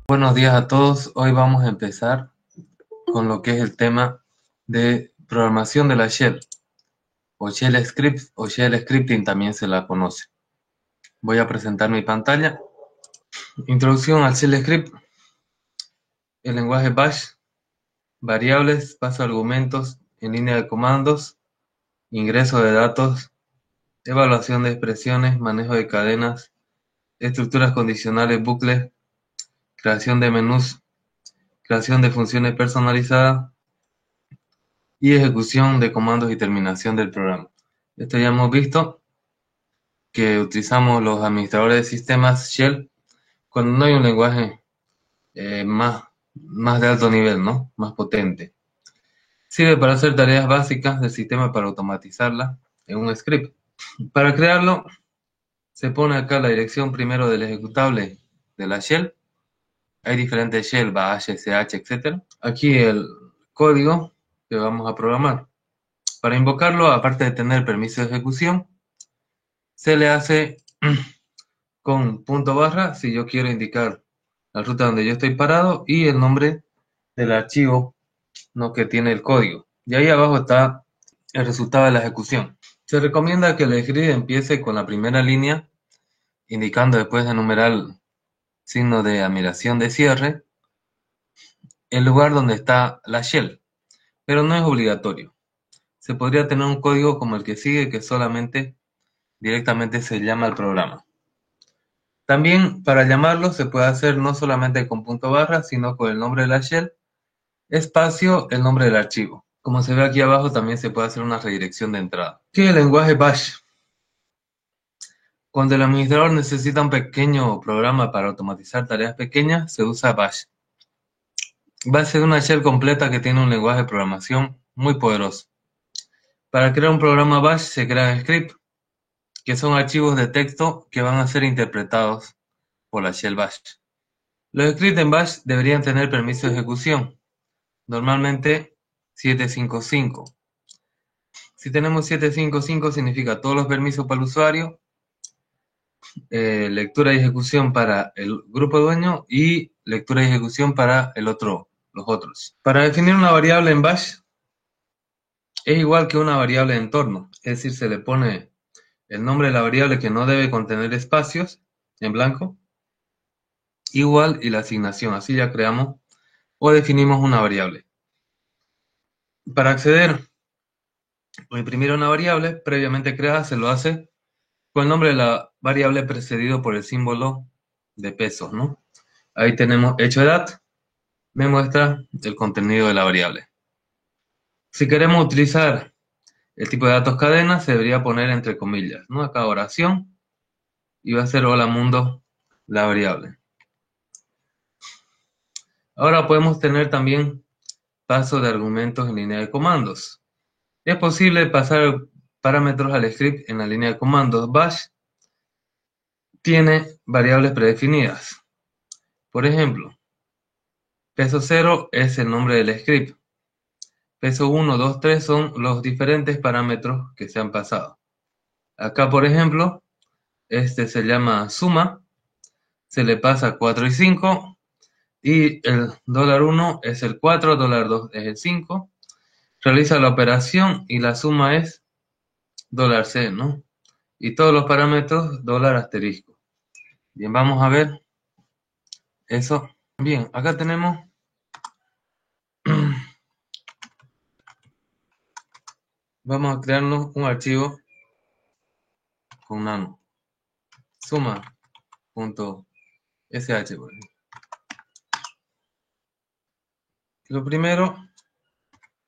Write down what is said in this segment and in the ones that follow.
Buenos días a todos. Hoy vamos a empezar con lo que es el tema de programación de la Shell, o Shell Script, o Shell Scripting también se la conoce. Voy a presentar mi pantalla. Introducción al Shell Script, el lenguaje Bash, variables, paso de argumentos en línea de comandos, ingreso de datos, evaluación de expresiones, manejo de cadenas, estructuras condicionales, bucles, creación de menús, creación de funciones personalizadas, y ejecución de comandos y terminación del programa. Esto ya hemos visto que utilizamos los administradores de sistemas Shell cuando no hay un lenguaje más de alto nivel, ¿no? Más potente. Sirve para hacer tareas básicas del sistema para automatizarla en un script. Para crearlo, se pone acá la dirección primero del ejecutable de la Shell. Hay diferentes Shell, Bash, SH, etc. Aquí el código que vamos a programar. Para invocarlo, aparte de tener permiso de ejecución, se le hace con punto barra si yo quiero indicar la ruta donde yo estoy parado y el nombre del archivo, ¿no?, que tiene el código. Y ahí abajo está el resultado de la ejecución. Se recomienda que el script empiece con la primera línea, indicando después del numeral signo de admiración de cierre, el lugar donde está la shell, pero no es obligatorio. Se podría tener un código como el que sigue, que solamente directamente se llama al programa. También para llamarlo se puede hacer no solamente con punto barra, sino con el nombre de la shell, espacio, el nombre del archivo. Como se ve aquí abajo, también se puede hacer una redirección de entrada. ¿Qué es el lenguaje Bash? Cuando el administrador necesita un pequeño programa para automatizar tareas pequeñas, se usa Bash. Bash es una shell completa que tiene un lenguaje de programación muy poderoso. Para crear un programa Bash se crean scripts, que son archivos de texto que van a ser interpretados por la shell Bash. Los scripts en Bash deberían tener permiso de ejecución, normalmente 755. Si tenemos 755 significa todos los permisos para el usuario, lectura y ejecución para el grupo dueño y lectura y ejecución para los otros. Para definir una variable en Bash es igual que una variable de entorno, es decir, se le pone el nombre de la variable que no debe contener espacios en blanco, igual y la asignación, así ya creamos o definimos una variable. Para acceder o imprimir una variable previamente creada se lo hace con el nombre de la variable precedido por el símbolo de pesos, ¿no? Ahí tenemos hecho edad, me muestra el contenido de la variable. Si queremos utilizar el tipo de datos cadena, se debería poner entre comillas, ¿no? Acá oración, y va a ser hola mundo la variable. Ahora podemos tener también paso de argumentos en línea de comandos. Es posible pasar parámetros al script en la línea de comandos. Bash tiene variables predefinidas. Por ejemplo, peso 0 es el nombre del script. Peso 1, 2, 3 son los diferentes parámetros que se han pasado. Acá, por ejemplo, este se llama suma, se le pasa 4 y 5, y el $1 es el 4, $2 es el 5. Realiza la operación y la suma es $C, ¿no? Y todos los parámetros $asterisco. Bien, vamos a ver eso. Bien, acá tenemos vamos a crearnos un archivo con nano. Suma.sh. Lo primero,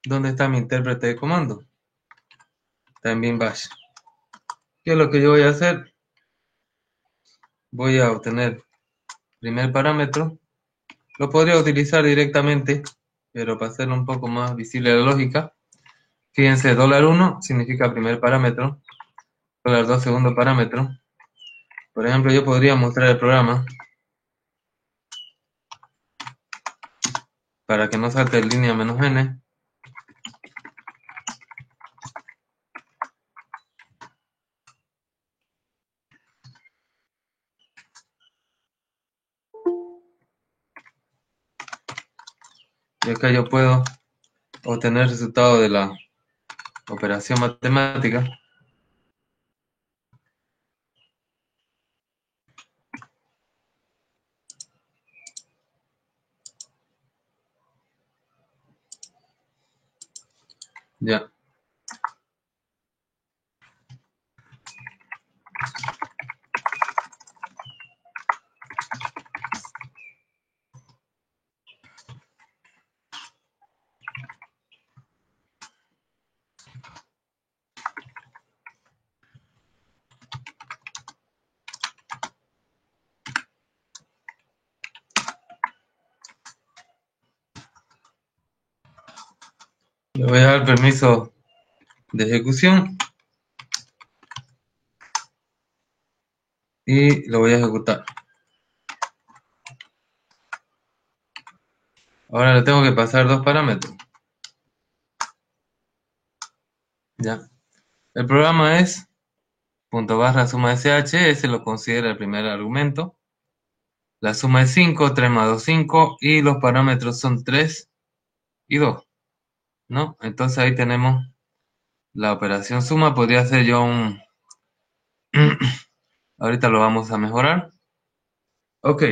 ¿dónde está mi intérprete de comando? También Bash. ¿Qué es lo que yo voy a hacer? Voy a obtener primer parámetro. Lo podría utilizar directamente, pero para hacerlo un poco más visible la lógica, fíjense, $1 significa primer parámetro, $2 segundo parámetro. Por ejemplo, yo podría mostrar el programa para que no salte línea "-n". Y acá yo puedo obtener el resultado de la operación matemática. Ya. Le voy a dar permiso de ejecución y lo voy a ejecutar. Ahora le tengo que pasar dos parámetros. Ya. El programa es .barra suma sh, ese lo considera el primer argumento. La suma es 5, 3 más 2, 5, y los parámetros son 3 y 2, ¿no? Entonces ahí tenemos la operación suma. Podría hacer yo un... Ahorita lo vamos a mejorar. Ok.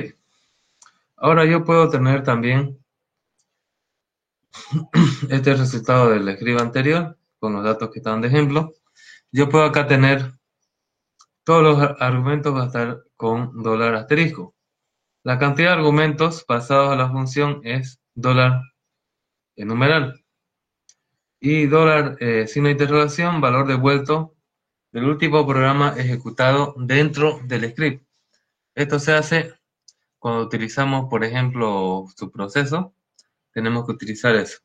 Ahora yo puedo tener también este resultado del escriba anterior, con los datos que estaban de ejemplo. Yo puedo acá tener todos los argumentos va a estar con dólar asterisco. La cantidad de argumentos pasados a la función es dólar en numeral. Y dólar signo de interrogación, valor devuelto del último programa ejecutado dentro del script. Esto se hace cuando utilizamos, por ejemplo, su proceso. Tenemos que utilizar eso.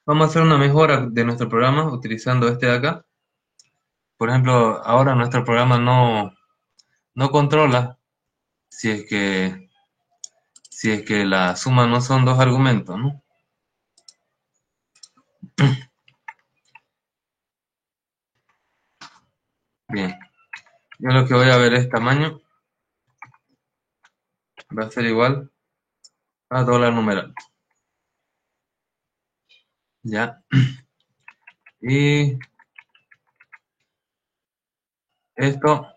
Vamos a hacer una mejora de nuestro programa utilizando este de acá. Por ejemplo, ahora nuestro programa no controla si es que la suma no son dos argumentos, ¿no? Bien, yo lo que voy a ver es tamaño. Va a ser igual a dólar numeral. Ya. Y esto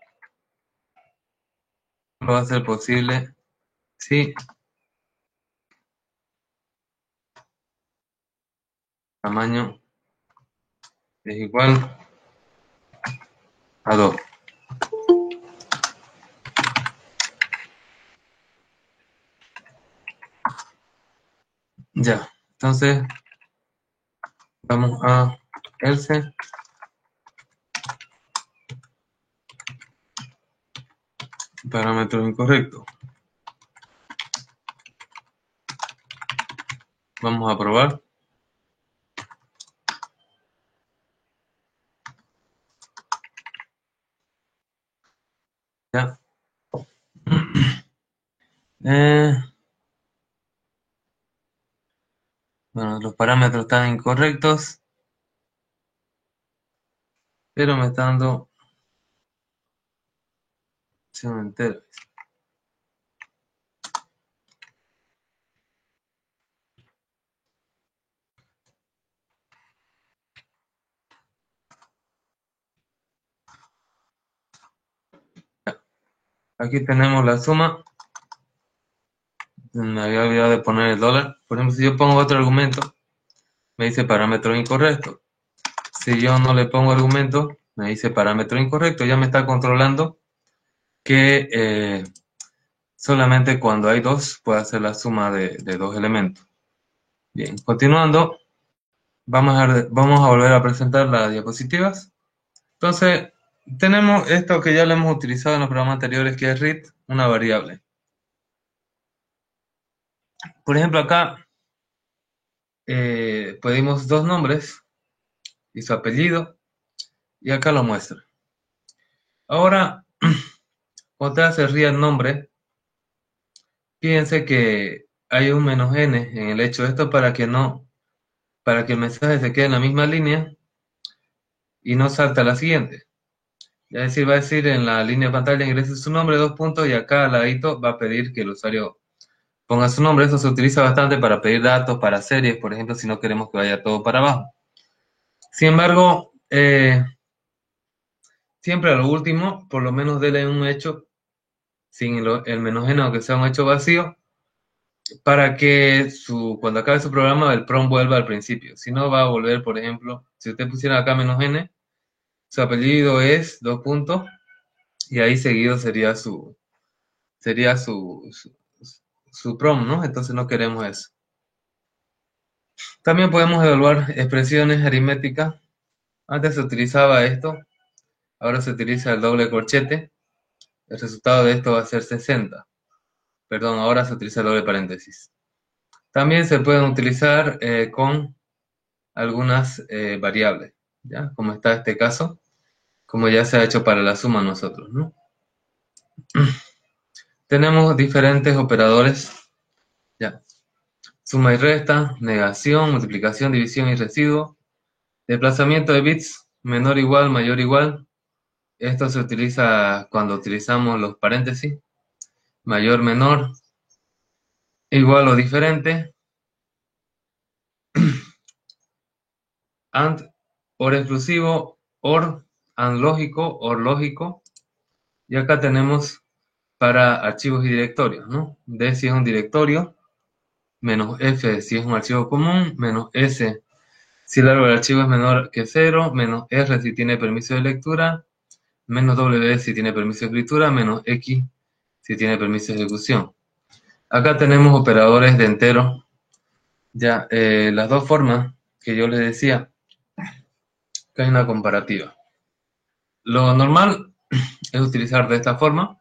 lo va a ser posible si tamaño es igual a 2. Ya, entonces vamos a else. Parámetro incorrecto. Vamos a probar. Ya. Bueno, los parámetros están incorrectos, pero me está dando opción entera. Aquí tenemos la suma. Me había olvidado de poner el dólar. Por ejemplo, si yo pongo otro argumento, me dice parámetro incorrecto. Si yo no le pongo argumento, me dice parámetro incorrecto. Ya me está controlando que solamente cuando hay dos puede hacer la suma de dos elementos. Bien, continuando, vamos a volver a presentar las diapositivas. Entonces, tenemos esto que ya lo hemos utilizado en los programas anteriores, que es read, una variable. Por ejemplo, acá pedimos dos nombres y su apellido, y acá lo muestra. Ahora, cuando te hace read nombre, fíjense que hay un "-n" en el hecho. Esto para que el mensaje se quede en la misma línea y no salte a la siguiente. Es decir, va a decir en la línea de pantalla ingrese su nombre, dos puntos, y acá al ladito va a pedir que el usuario ponga su nombre. Esto se utiliza bastante para pedir datos para series, por ejemplo, si no queremos que vaya todo para abajo. Sin embargo, siempre a lo último, por lo menos dele un hecho sin el menos n, aunque sea un hecho vacío, para que cuando acabe su programa el prompt vuelva al principio. Si no, va a volver, por ejemplo, si usted pusiera acá menos n, su apellido es dos puntos, y ahí seguido sería su prompt, ¿no? Entonces no queremos eso. También podemos evaluar expresiones aritméticas. Antes se utilizaba esto, ahora se utiliza el doble corchete. El resultado de esto va a ser 60. Perdón, ahora se utiliza el doble paréntesis. También se pueden utilizar con algunas variables, ¿ya? Como está este caso, como ya se ha hecho para la suma nosotros, ¿no? Tenemos diferentes operadores, ¿ya? Suma y resta, negación, multiplicación, división y residuo. Desplazamiento de bits, menor igual, mayor igual. Esto se utiliza cuando utilizamos los paréntesis. Mayor, menor, igual o diferente. AND, OR exclusivo, OR, AND lógico, OR lógico. Y acá tenemos para archivos y directorios, ¿no? D si es un directorio, menos F si es un archivo común, menos S si el largo del archivo es menor que 0, menos R si tiene permiso de lectura, menos W si tiene permiso de escritura, menos X si tiene permiso de ejecución. Acá tenemos operadores de entero. Ya, las dos formas que yo les decía, que hay una comparativa. Lo normal es utilizar de esta forma.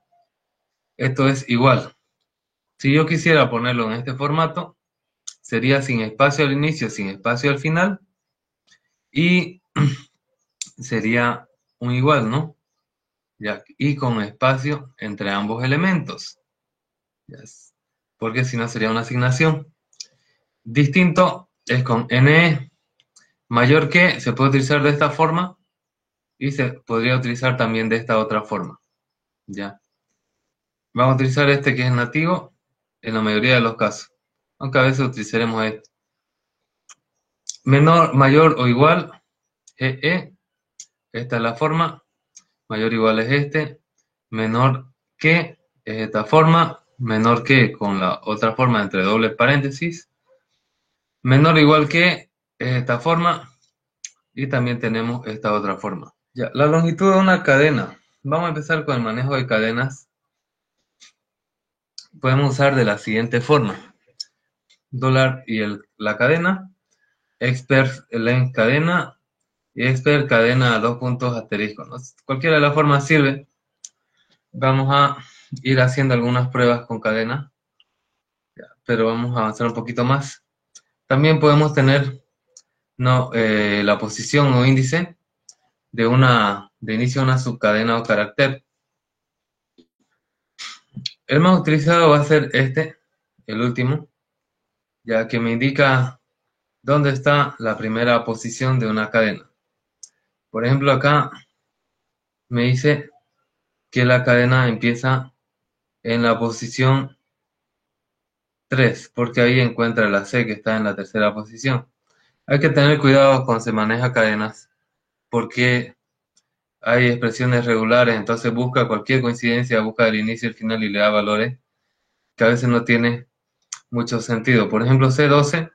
Esto es igual. Si yo quisiera ponerlo en este formato, sería sin espacio al inicio, sin espacio al final, y sería un igual, ¿no? Ya, y con espacio entre ambos elementos. Yes. Porque si no sería una asignación. Distinto es con NE. Mayor que se puede utilizar de esta forma y se podría utilizar también de esta otra forma. ¿Ya? Vamos a utilizar este que es nativo en la mayoría de los casos, aunque a veces utilizaremos este. Menor, mayor o igual, EE, esta es la forma, mayor o igual es este, menor que es esta forma, menor que con la otra forma entre doble paréntesis, menor o igual que es esta forma, y también tenemos esta otra forma. Ya, la longitud de una cadena. Vamos a empezar con el manejo de cadenas. Podemos usar de la siguiente forma. Dólar y la cadena, expert length cadena y expert cadena dos puntos asterisco, ¿no? Cualquiera de las formas sirve. Vamos a ir haciendo algunas pruebas con cadena, pero vamos a avanzar un poquito más. También podemos tener la posición o índice de inicio de una subcadena o carácter. El más utilizado va a ser este, el último, ya que me indica dónde está la primera posición de una cadena. Por ejemplo, acá me dice que la cadena empieza en la posición 3, porque ahí encuentra la C que está en la tercera posición. Hay que tener cuidado cuando se maneja cadenas, porque hay expresiones regulares, entonces busca cualquier coincidencia, busca el inicio y el final y le da valores que a veces no tiene mucho sentido. Por ejemplo, C12,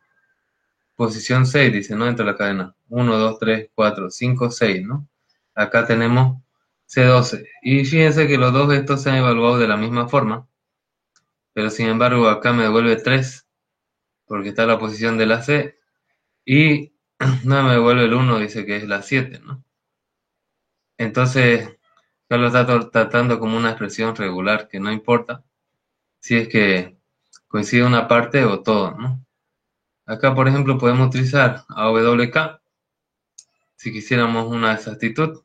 posición 6, dice, ¿no? Entre la cadena 1, 2, 3, 4, 5, 6, ¿no? Acá tenemos C12. Y fíjense que los dos estos se han evaluado de la misma forma, pero sin embargo acá me devuelve 3, porque está la posición de la C, y no me devuelve el 1, dice que es la 7, ¿no? Entonces, yo lo está tratando como una expresión regular, que no importa si es que coincide una parte o todo, ¿no? Acá, por ejemplo, podemos utilizar AWK si quisiéramos una exactitud,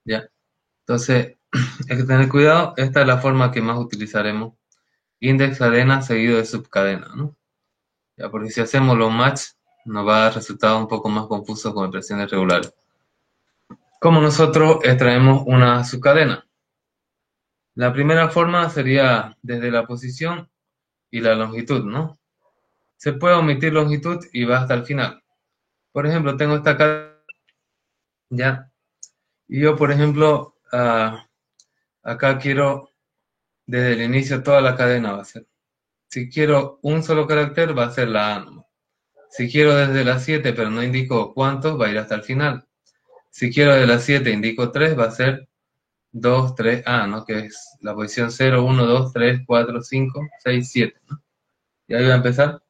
¿ya? Entonces, hay que tener cuidado. Esta es la forma que más utilizaremos. Index cadena seguido de subcadena, ¿no? Ya, porque si hacemos los match, nos va a dar resultados un poco más confusos con expresiones regulares. Como nosotros extraemos una subcadena. La primera forma sería desde la posición y la longitud, ¿no? Se puede omitir longitud y va hasta el final. Por ejemplo, tengo esta cadena, ya, y yo, por ejemplo, acá quiero desde el inicio toda la cadena va a ser. Si quiero un solo carácter, va a ser la A nomás. Si quiero desde las 7, pero no indico cuántos, va a ir hasta el final. Si quiero de las 7, indico 3, va a ser 2, 3, A, ¿no? Que es la posición 0, 1, 2, 3, 4, 5, 6, 7, ¿no? Y ahí va a empezar.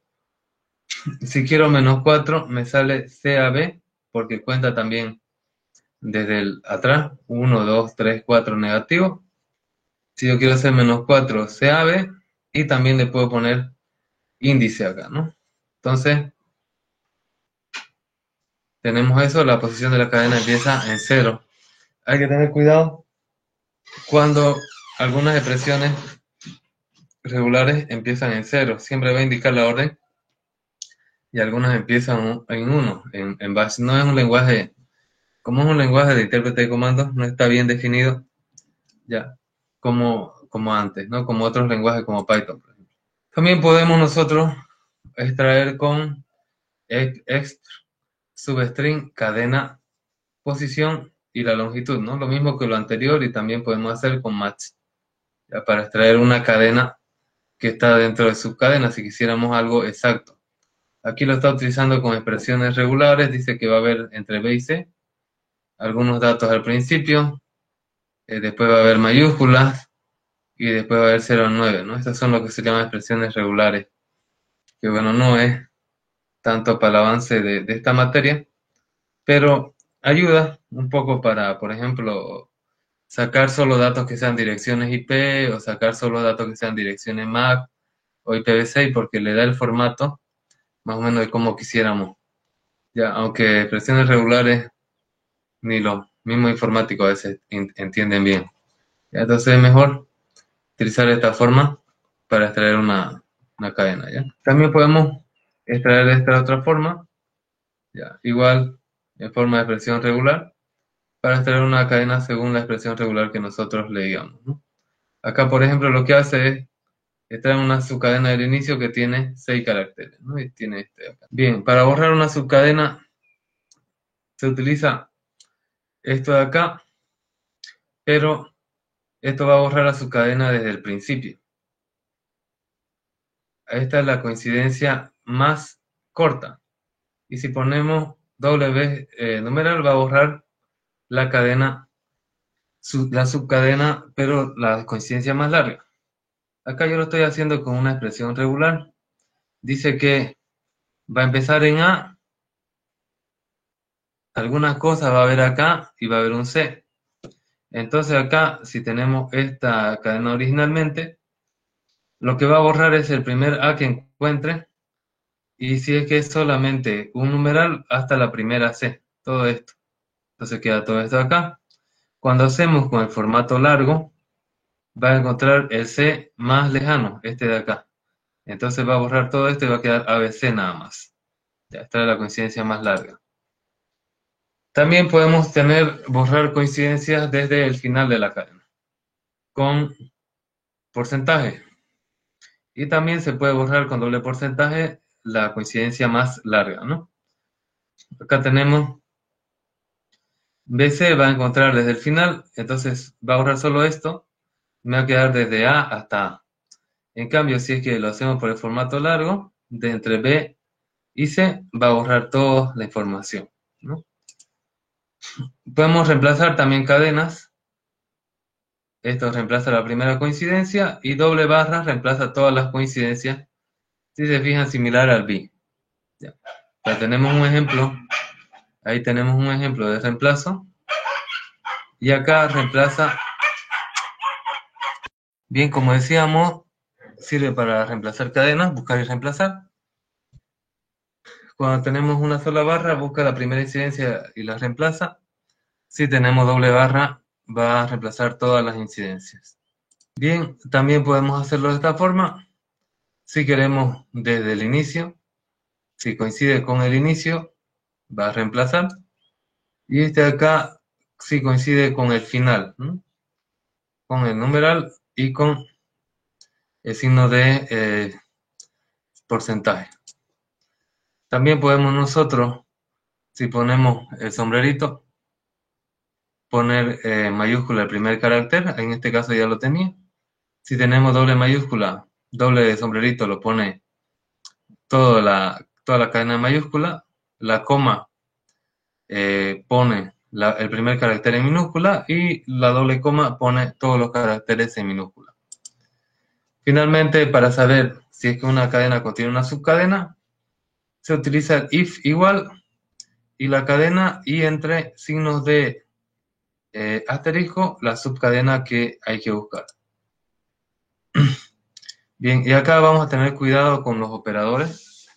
Si quiero menos 4, me sale CAB, porque cuenta también desde el atrás. 1, 2, 3, 4 negativo. Si yo quiero hacer menos 4, CAB, y también le puedo poner índice acá, ¿no? Entonces, tenemos eso, la posición de la cadena empieza en 0. Hay que tener cuidado cuando algunas expresiones regulares empiezan en 0. Siempre va a indicar la orden y algunas empiezan en 1. En base, no es un lenguaje, como es un lenguaje de intérprete de comandos, no está bien definido ya, como antes, ¿no? Como otros lenguajes como Python, por ejemplo. También podemos nosotros extraer con ext substring cadena posición y la longitud, ¿no? Lo mismo que lo anterior y también podemos hacer con match, ya, para extraer una cadena que está dentro de subcadena si quisiéramos algo exacto. Aquí lo está utilizando con expresiones regulares, dice que va a haber entre B y C algunos datos al principio, después va a haber mayúsculas y después va a haber 0 a 9, ¿no? Estas son lo que se llaman expresiones regulares, que bueno, no es tanto para el avance de esta materia, pero ayuda un poco para, por ejemplo, sacar solo datos que sean direcciones IP o sacar solo datos que sean direcciones MAC o IPv6 porque le da el formato más o menos de como quisiéramos. Ya, aunque expresiones regulares ni los mismos informáticos a veces entienden bien. Ya, entonces es mejor utilizar esta forma para extraer una cadena. ¿Ya? También podemos extraer de esta otra forma, ya, igual en forma de expresión regular, para extraer una cadena según la expresión regular que nosotros le digamos, ¿no? Acá, por ejemplo, lo que hace es extraer una subcadena del inicio que tiene 6 caracteres, ¿no? Y tiene este acá. Bien, para borrar una subcadena se utiliza esto de acá, pero esto va a borrar la subcadena desde el principio. Esta es la coincidencia más corta. Y si ponemos W numeral va a borrar la cadena, la subcadena, pero la coincidencia más larga. Acá yo lo estoy haciendo con una expresión regular. Dice que va a empezar en A, algunas cosas va a haber acá y va a haber un C. Entonces acá, si tenemos esta cadena originalmente, lo que va a borrar es el primer A que encuentre, y si es que es solamente un numeral, hasta la primera C, todo esto. Entonces queda todo esto acá. Cuando hacemos con el formato largo, va a encontrar el C más lejano, este de acá. Entonces va a borrar todo esto y va a quedar ABC nada más. Ya está la coincidencia más larga. También podemos borrar coincidencias desde el final de la cadena, con porcentaje. Y también se puede borrar con doble porcentaje la coincidencia más larga, ¿no? Acá tenemos BC, va a encontrar desde el final, entonces va a borrar solo esto, me va a quedar desde A hasta A. En cambio, si es que lo hacemos por el formato largo, de entre B y C, va a borrar toda la información, ¿no? Podemos reemplazar también cadenas. Esto reemplaza la primera coincidencia y doble barra reemplaza todas las coincidencias. Si se fijan, similar al B. Ya. Ya tenemos un ejemplo. Ahí tenemos un ejemplo de reemplazo. Y acá reemplaza, bien, como decíamos, sirve para reemplazar cadenas, buscar y reemplazar. Cuando tenemos una sola barra, busca la primera incidencia y la reemplaza. Si tenemos doble barra, va a reemplazar todas las incidencias. Bien, también podemos hacerlo de esta forma. Si queremos desde el inicio, si coincide con el inicio, va a reemplazar. Y este de acá, si coincide con el final, ¿no? Con el numeral y con el signo de porcentaje. También podemos nosotros, si ponemos el sombrerito, poner mayúscula el primer carácter, en este caso ya lo tenía. Si tenemos doble mayúscula, doble de sombrerito lo pone toda la cadena mayúscula, la coma pone el primer carácter en minúscula y la doble coma pone todos los caracteres en minúscula. Finalmente, para saber si es que una cadena contiene una subcadena, se utiliza el if igual y la cadena y entre signos de asterisco la subcadena que hay que buscar. Bien, y acá vamos a tener cuidado con los operadores.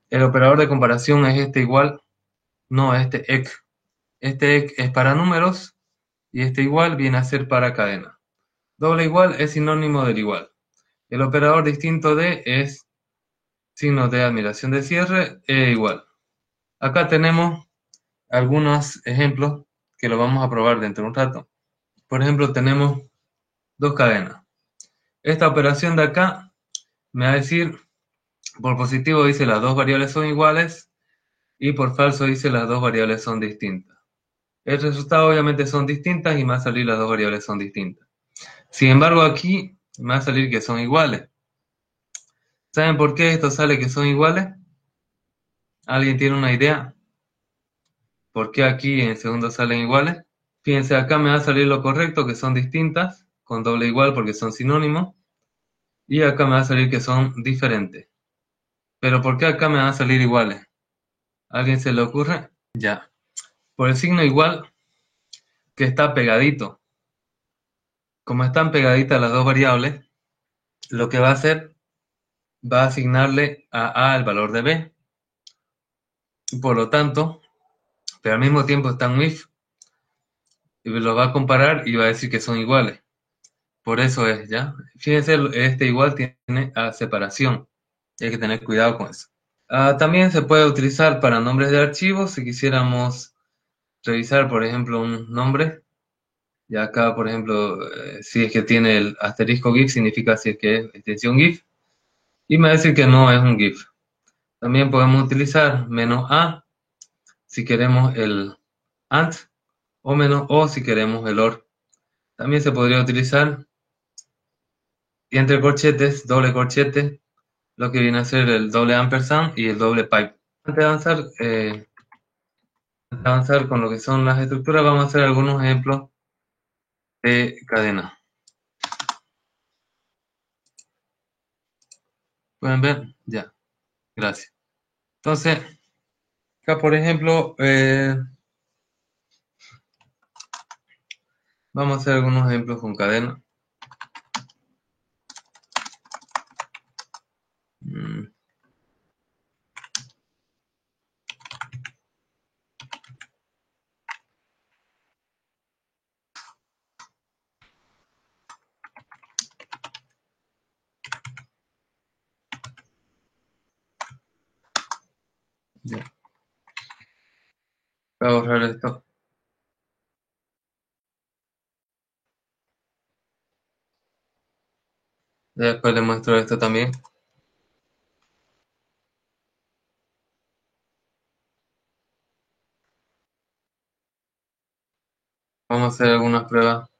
El operador de comparación es este igual, no este EC. Este EC es para números y este igual viene a ser para cadena. Doble igual es sinónimo del igual. El operador distinto de es signo de admiración de cierre e igual. Acá tenemos algunos ejemplos que lo vamos a probar dentro de un rato. Por ejemplo, tenemos dos cadenas. Esta operación de acá me va a decir, por positivo dice las dos variables son iguales y por falso dice las dos variables son distintas. El resultado obviamente son distintas y me va a salir las dos variables son distintas. Sin embargo, aquí me va a salir que son iguales. ¿Saben por qué esto sale que son iguales? ¿Alguien tiene una idea? ¿Por qué aquí en el segundo salen iguales? Fíjense, acá me va a salir lo correcto, que son distintas, con doble igual porque son sinónimos. Y acá me va a salir que son diferentes. Pero ¿por qué acá me van a salir iguales? ¿A alguien se le ocurre? Ya. Por el signo igual que está pegadito. Como están pegaditas las dos variables, lo que va a hacer, va a asignarle a A el valor de B. Por lo tanto, pero al mismo tiempo están if, y lo va a comparar y va a decir que son iguales. Por eso es, ¿ya? Fíjense, este igual tiene separación. Hay que tener cuidado con eso. También se puede utilizar para nombres de archivos. Si quisiéramos revisar, por ejemplo, un nombre, y acá, por ejemplo, si es que tiene el asterisco GIF, significa si es que es extensión GIF, y me va a decir que no es un GIF. También podemos utilizar "-a" si queremos el AND, o "-o" si queremos el OR. También se podría utilizar entre corchetes, doble corchete, lo que viene a ser el doble ampersand y el doble pipe. Antes de avanzar con lo que son las estructuras, vamos a hacer algunos ejemplos de cadena. ¿Pueden ver? Ya, gracias. Entonces, acá por ejemplo, vamos a hacer algunos ejemplos con cadena. Ya. Voy a borrar esto. Después les muestro esto también. Vamos a hacer algunas pruebas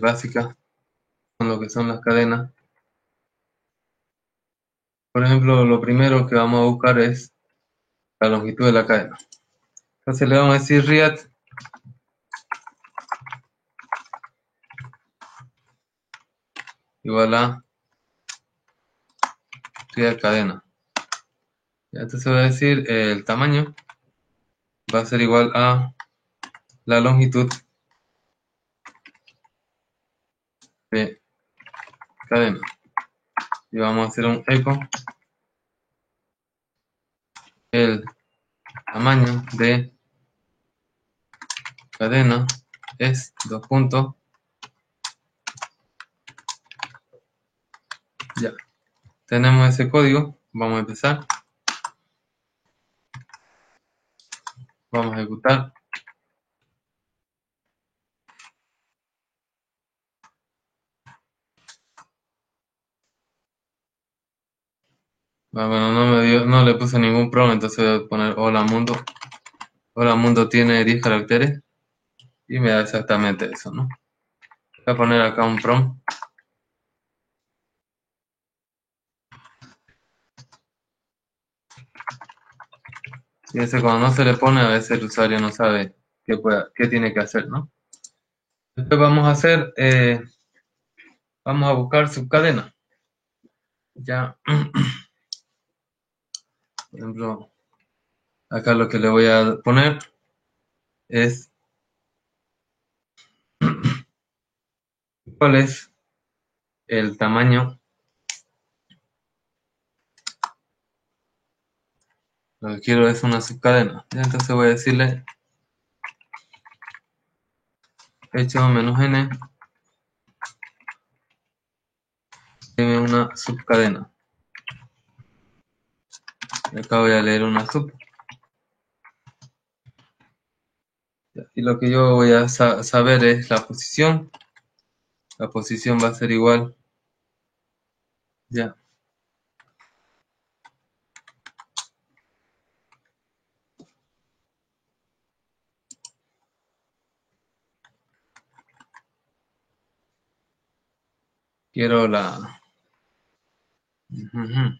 básicas con lo que son las cadenas. Por ejemplo, lo primero que vamos a buscar es la longitud de la cadena. Entonces le vamos a decir read igual a read cadena. Entonces voy a decir el tamaño va a ser igual a la longitud de cadena. Y vamos a hacer un eco. El tamaño de cadena es 2 puntos. Ya. Tenemos ese código. Vamos a empezar. Vamos a ejecutar. Ah, bueno, no le puse ningún prompt, entonces voy a poner hola mundo. Hola mundo tiene 10 caracteres y me da exactamente eso, ¿no? Voy a poner acá un prompt. Y ese cuando no se le pone, a veces el usuario no sabe qué tiene que hacer, ¿no? Después vamos a hacer, vamos a buscar subcadena. Ya, por ejemplo, acá lo que le voy a poner es cuál es el tamaño. Lo que quiero es una subcadena. Ya, entonces voy a decirle hecho menos n, dime una subcadena. Y acá voy a leer una sub. Y lo que yo voy a saber es la posición. La posición va a ser igual. Ya. Quiero la... Ujú.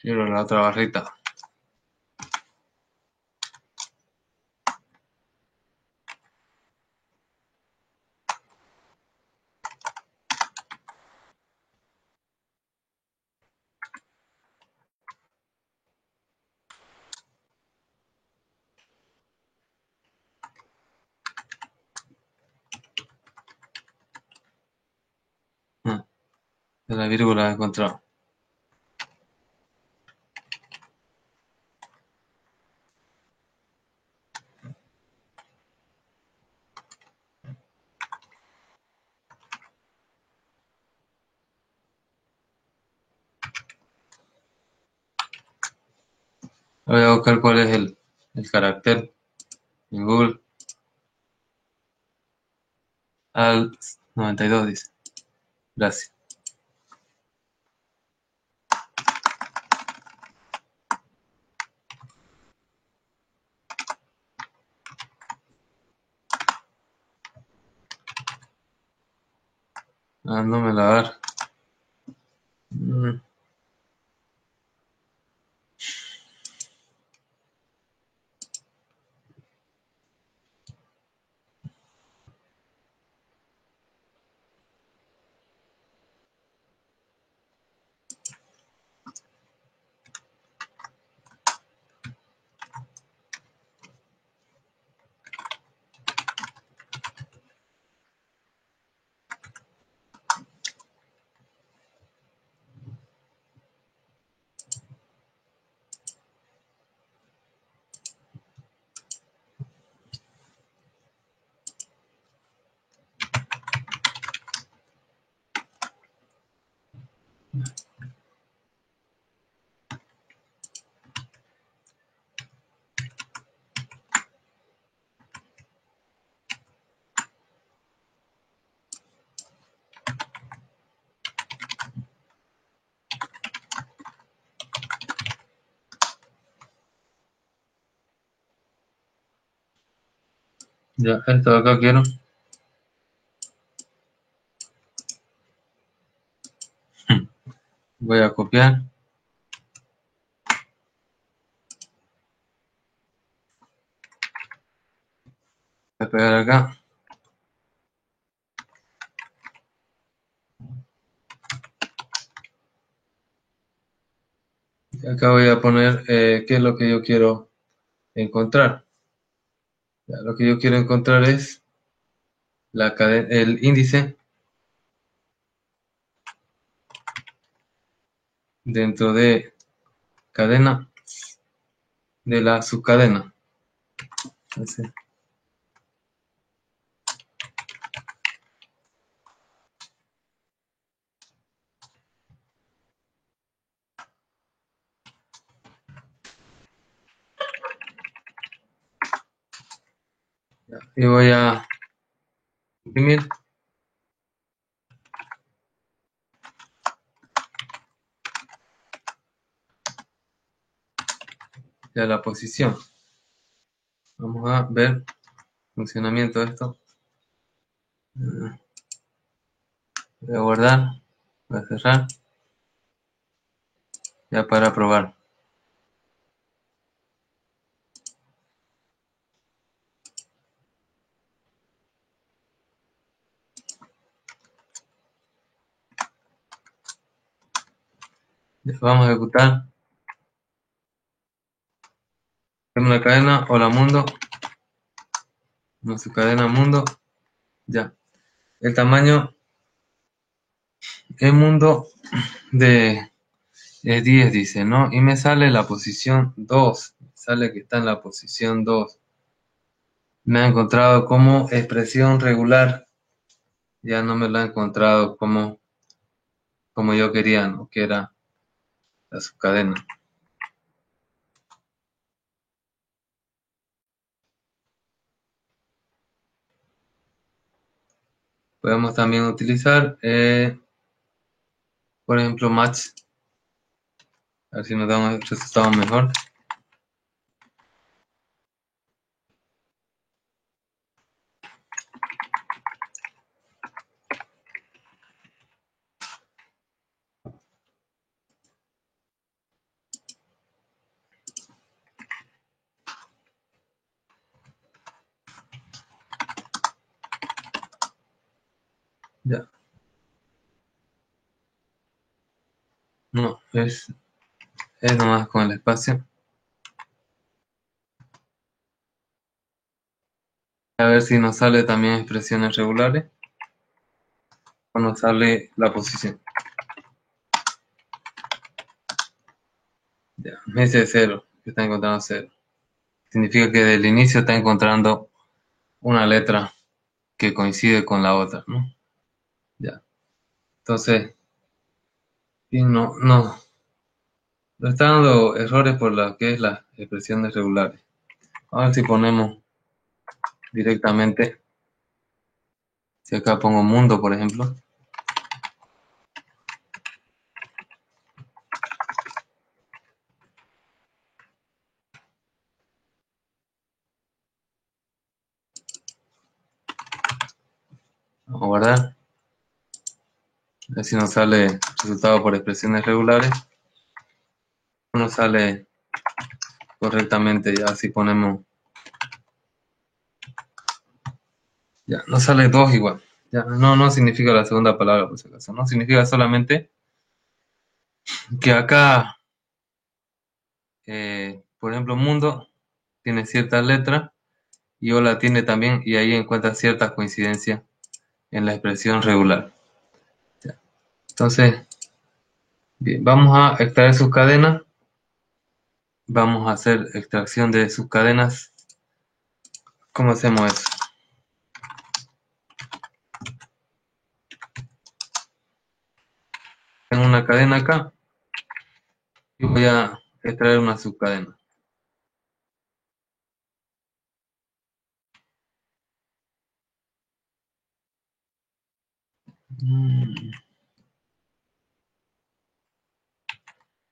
Quiero la otra barrita. Ah, de la vírgula he encontrado. Voy a buscar cuál es el carácter en Google. Al 92 dice. Gracias. Ah, no me la va a dar. Mm, ya, esto de acá quiero. Voy a copiar. Voy a pegar acá. Y acá voy a poner qué es lo que yo quiero encontrar. Ya, lo que yo quiero encontrar es el índice dentro de cadena de la subcadena. Así. Ya, y voy a imprimir. ya la posición. Vamos a ver funcionamiento de esto. Voy a guardar, voy a cerrar, ya para probar. Ya, vamos a ejecutar. Tengo una cadena, hola mundo, nuestra cadena mundo, ya. El tamaño es mundo de 10, dice, ¿no? Y me sale la posición 2, sale que está en la posición 2. Me ha encontrado como expresión regular, ya no me lo ha encontrado como yo quería, ¿no? Que era la subcadena. Podemos también utilizar, por ejemplo, match, a ver si nos da un resultado mejor. Ya, no, es nomás con el espacio. A ver si nos sale también expresiones regulares o nos sale la posición. Ya, me dice 0, que está encontrando 0. Significa que del inicio está encontrando una letra que coincide con la otra, ¿no? Ya. Entonces, y no está dando errores por lo que es las expresiones regulares. A ver si ponemos directamente, si acá pongo mundo, por ejemplo. Vamos a guardar. A ver si nos sale resultado por expresiones regulares. No sale correctamente, ya si ponemos, ya no sale 2 igual. Ya no significa la segunda palabra, por si acaso, no significa solamente que acá, por ejemplo, mundo tiene ciertas letras y hola tiene también, y ahí encuentra ciertas coincidencias en la expresión regular. Ya. Entonces, bien, vamos a extraer sus cadenas. Vamos a hacer extracción de sus cadenas. ¿Cómo hacemos eso? Tengo una cadena acá y voy a extraer una subcadena.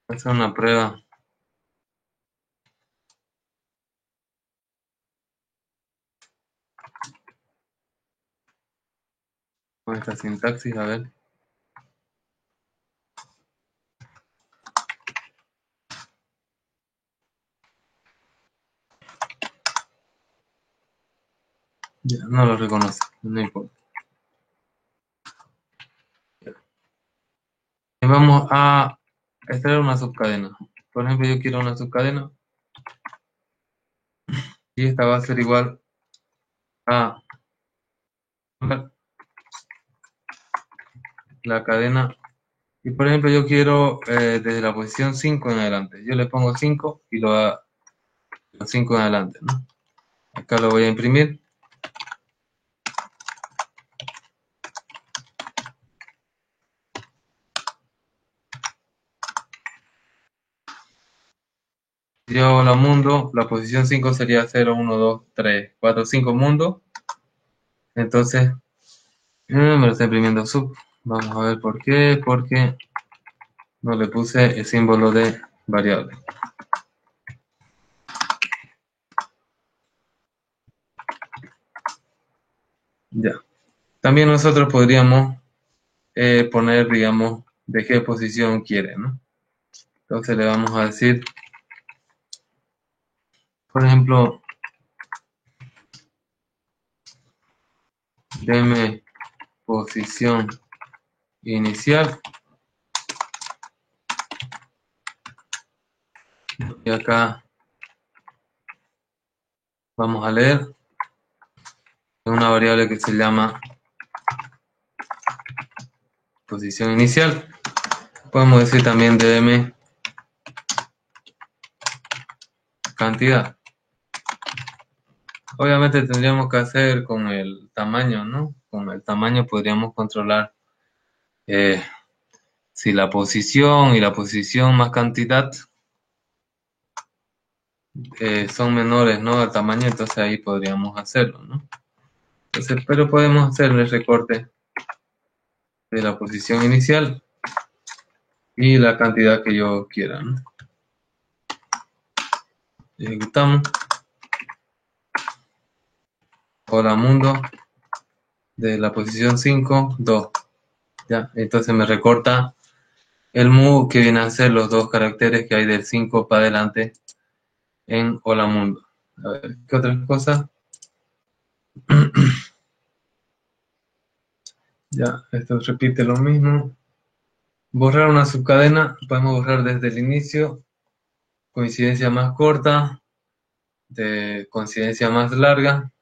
Voy a hacer una prueba. Con esta sintaxis, a ver. Ya, no lo reconoce, no importa. Y vamos a extraer una subcadena. Por ejemplo, yo quiero una subcadena y esta va a ser igual a la cadena. Y por ejemplo, yo quiero desde la posición 5 en adelante. Yo le pongo 5 y lo da 5 en adelante, ¿no? Acá lo voy a imprimir. Yo la mundo, la posición 5 sería 0, 1, 2, 3, 4, 5 mundo. Entonces, me lo está imprimiendo sub. Vamos a ver por qué. Porque no le puse el símbolo de variable. Ya. También nosotros podríamos poner, digamos, de qué posición quiere, ¿no? Entonces le vamos a decir, por ejemplo, deme posición inicial. Y acá vamos a leer una variable que se llama posición inicial. Podemos decir también dm cantidad. Obviamente tendríamos que hacer con el tamaño, ¿no? Con el tamaño podríamos controlar eh, si la posición y la posición más cantidad son menores, ¿no? Al tamaño, entonces ahí podríamos hacerlo, ¿no? Entonces, pero podemos hacer el recorte de la posición inicial y la cantidad que yo quiera, ¿no? Ejecutamos. Hola mundo, de la posición 5, 2. Ya, entonces me recorta el move que viene a ser los dos caracteres que hay del 5 para adelante en Hola mundo. A ver, ¿qué otras cosas? Ya, esto repite lo mismo. Borrar una subcadena, podemos borrar desde el inicio, coincidencia más corta, de coincidencia más larga.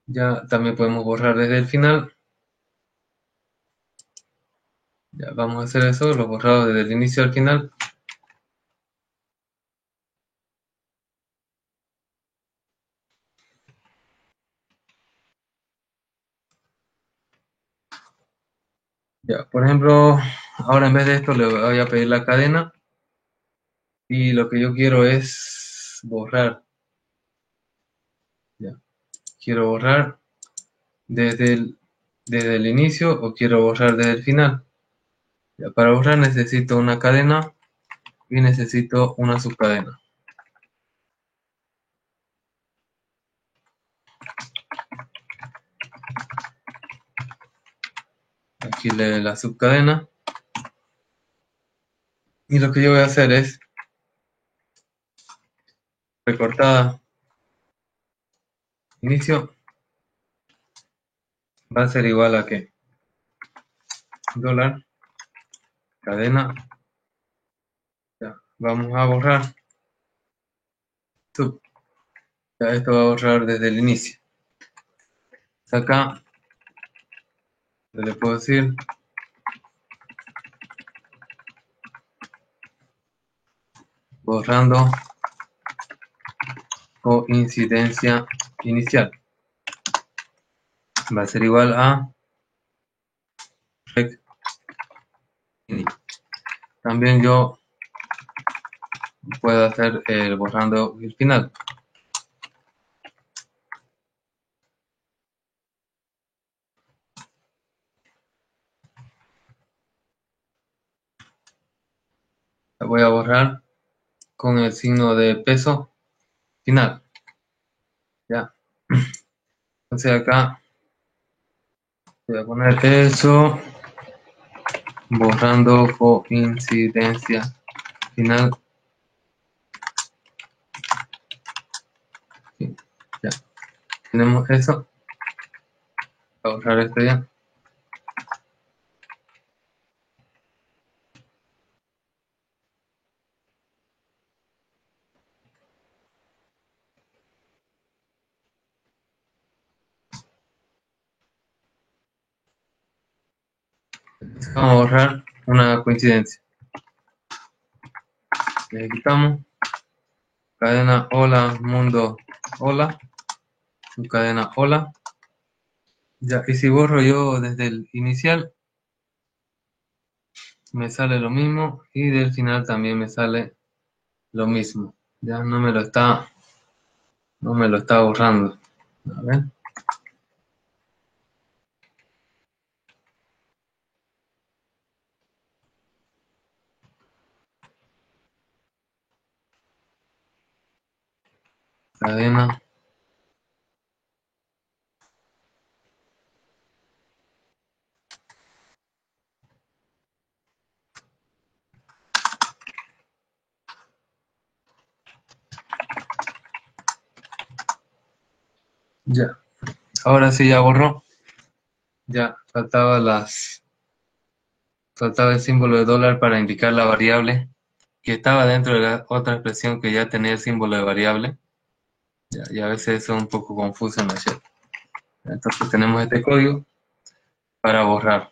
Ya también podemos borrar desde el final. Ya vamos a hacer eso, los borrados desde el inicio al final. Ya, por ejemplo, ahora en vez de esto le voy a pedir la cadena y lo que yo quiero es borrar. Ya, quiero borrar desde el inicio o quiero borrar desde el final. Ya, para borrar necesito una cadena y necesito una subcadena. Aquí le la subcadena y lo que yo voy a hacer es recortada inicio va a ser igual a que dólar cadena. Ya, vamos a borrar sub. Ya, esto va a borrar desde el inicio. Acá le puedo decir borrando coincidencia inicial. Va a ser igual a rect. También yo puedo hacer el borrando el final. La voy a borrar con el signo de peso final. Ya. Entonces acá voy a poner eso, borrando coincidencia final. Sí, ya. Tenemos eso. Voy a borrar esto ya. Vamos a borrar una coincidencia. Le quitamos cadena hola mundo hola, su cadena hola. Ya, y si borro yo desde el inicial, me sale lo mismo y del final también me sale lo mismo. Ya no me lo está borrando. A ver, cadena Ya. Ahora sí ya borró. Ya faltaba el símbolo de dólar para indicar la variable que estaba dentro de la otra expresión que ya tenía el símbolo de variable. Ya, y a veces eso es un poco confuso en la shell. Entonces tenemos este código para borrar.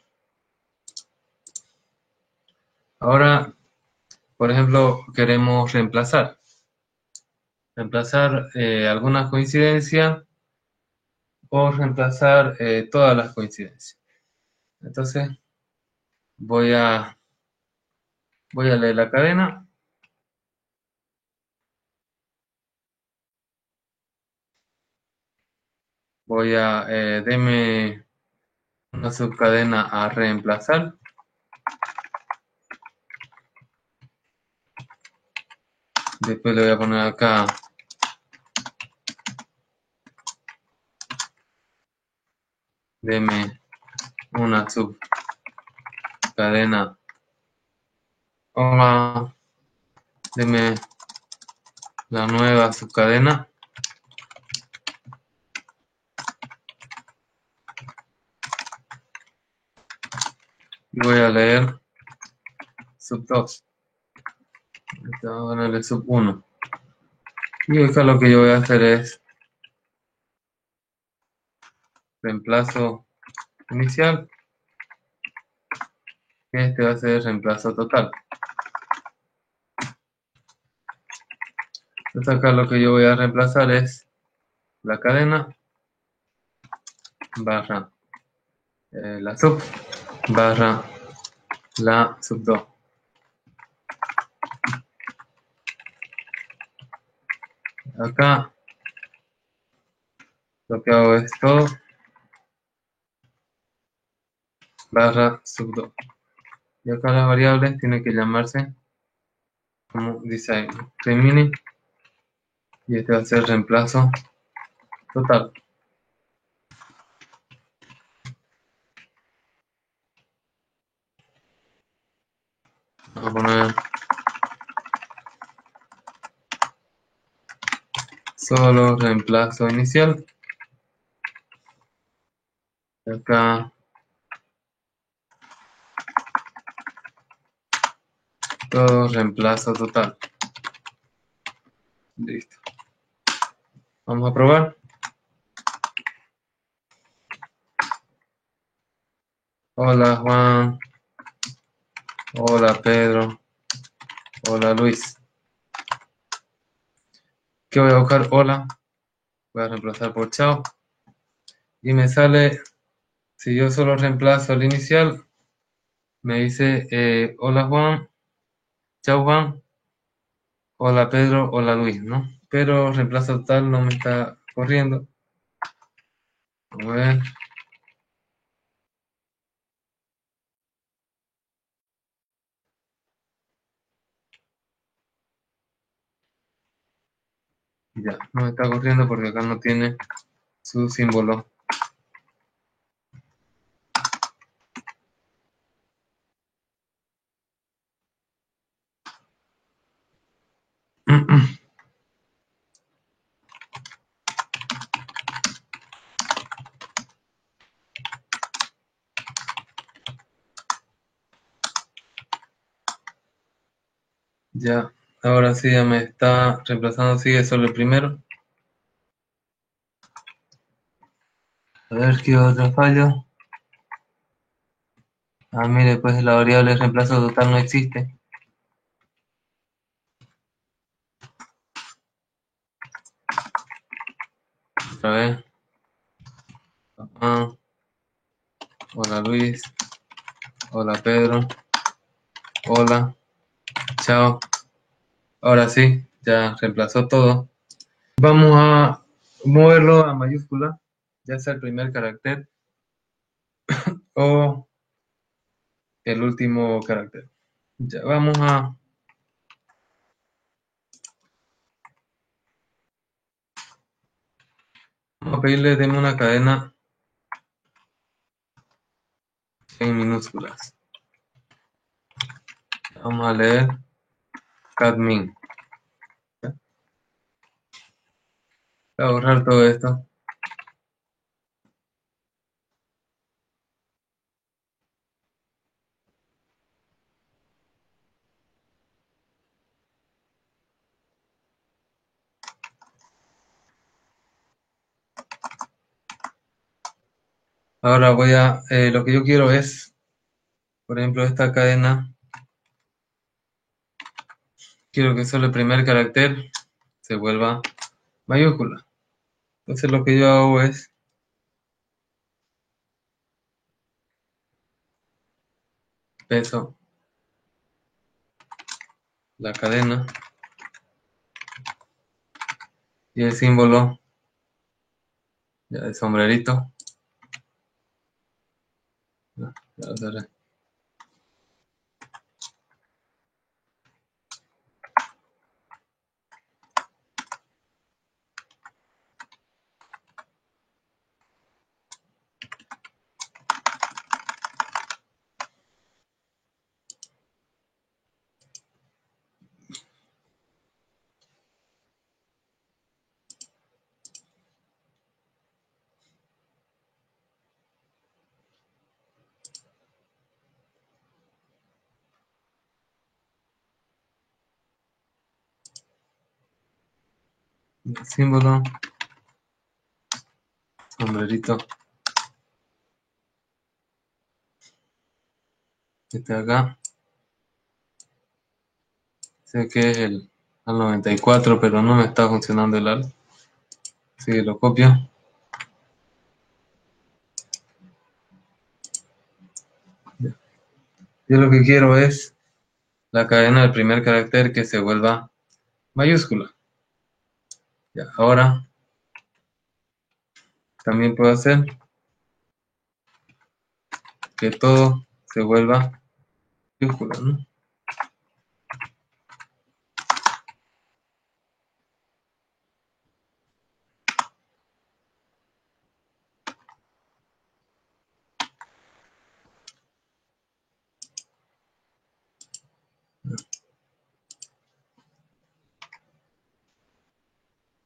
Ahora, por ejemplo, queremos reemplazar algunas coincidencias o reemplazar todas las coincidencias. Entonces voy a, voy a leer la cadena. Voy a deme una subcadena a reemplazar. Después le voy a poner acá deme una subcadena. Hola, deme la nueva subcadena. Y voy a leer sub 2. Voy a ponerle sub 1. Y acá lo que yo voy a hacer es reemplazo inicial. Y este va a ser reemplazo total. Entonces acá lo que yo voy a reemplazar es la cadena barra la sub barra la sub 2. Acá lo que hago es todo barra sub 2. Y acá las variables tienen que llamarse como dice remini. Y este va a ser reemplazo total. Vamos a poner solo reemplazo inicial. Y acá todo reemplazo total. Listo. Vamos a probar. Hola Juan. Hola Pedro. Hola Luis. ¿Qué voy a buscar? Hola. Voy a reemplazar por chao. Y me sale, si yo solo reemplazo el inicial, me dice hola Juan. Chao Juan. Hola Pedro. Hola Luis, ¿no? Pero reemplazo total no me está corriendo. A ver. Ya, no me está corriendo porque acá no tiene su símbolo. Ya, ahora sí ya me está reemplazando, sigue solo el primero. A ver qué otro fallo. Ah, mire, pues la variable de reemplazo total no existe. Otra vez. Ah, hola Luis. Hola Pedro. Hola. Chao. Ahora sí, ya reemplazó todo. Vamos a moverlo a mayúscula, ya sea el primer carácter o el último carácter. Ya vamos a pedirle deme una cadena en minúsculas. Vamos a leer cadmin. Voy a borrar todo esto. Ahora lo que yo quiero es, por ejemplo, esta cadena, quiero que solo el primer carácter se vuelva mayúscula. Entonces lo que yo hago es peso la cadena y el símbolo ya de sombrerito. Ya lo cerré. El símbolo, sombrerito, este de acá. Sé que es el al 94, pero no me está funcionando el al. Así que lo copio. Yo lo que quiero es la cadena del primer carácter que se vuelva mayúscula. Ya, ahora también puedo hacer que todo se vuelva mayúscula, ¿no?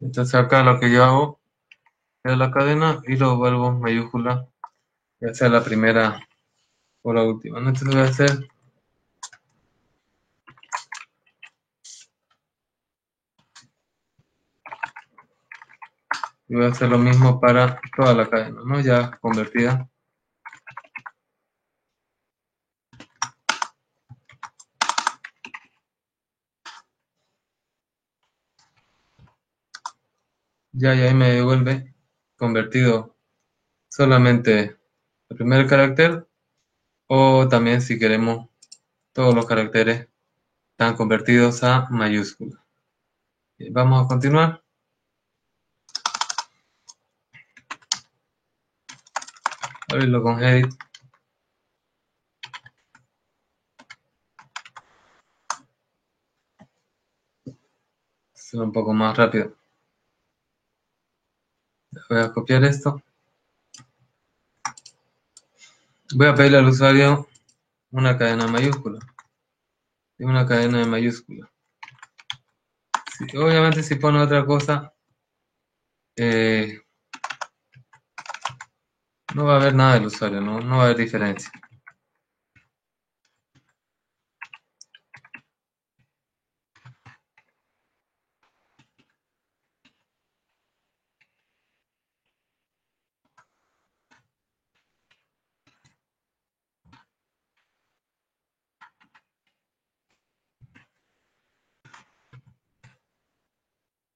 Entonces acá lo que yo hago es la cadena y lo vuelvo mayúscula, ya sea la primera o la última, ¿no? Entonces voy a hacer, y voy a hacer lo mismo para toda la cadena, ¿no? Ya convertida. Ya, y ahí me devuelve convertido solamente el primer carácter, o también si queremos todos los caracteres están convertidos a mayúscula. Vamos a continuar. Abrirlo con Edit. Será un poco más rápido. Voy a copiar esto. Voy a pedirle al usuario una cadena mayúscula y una cadena de mayúscula. Obviamente si pone otra cosa, eh, no va a haber nada del usuario, no va a haber diferencia.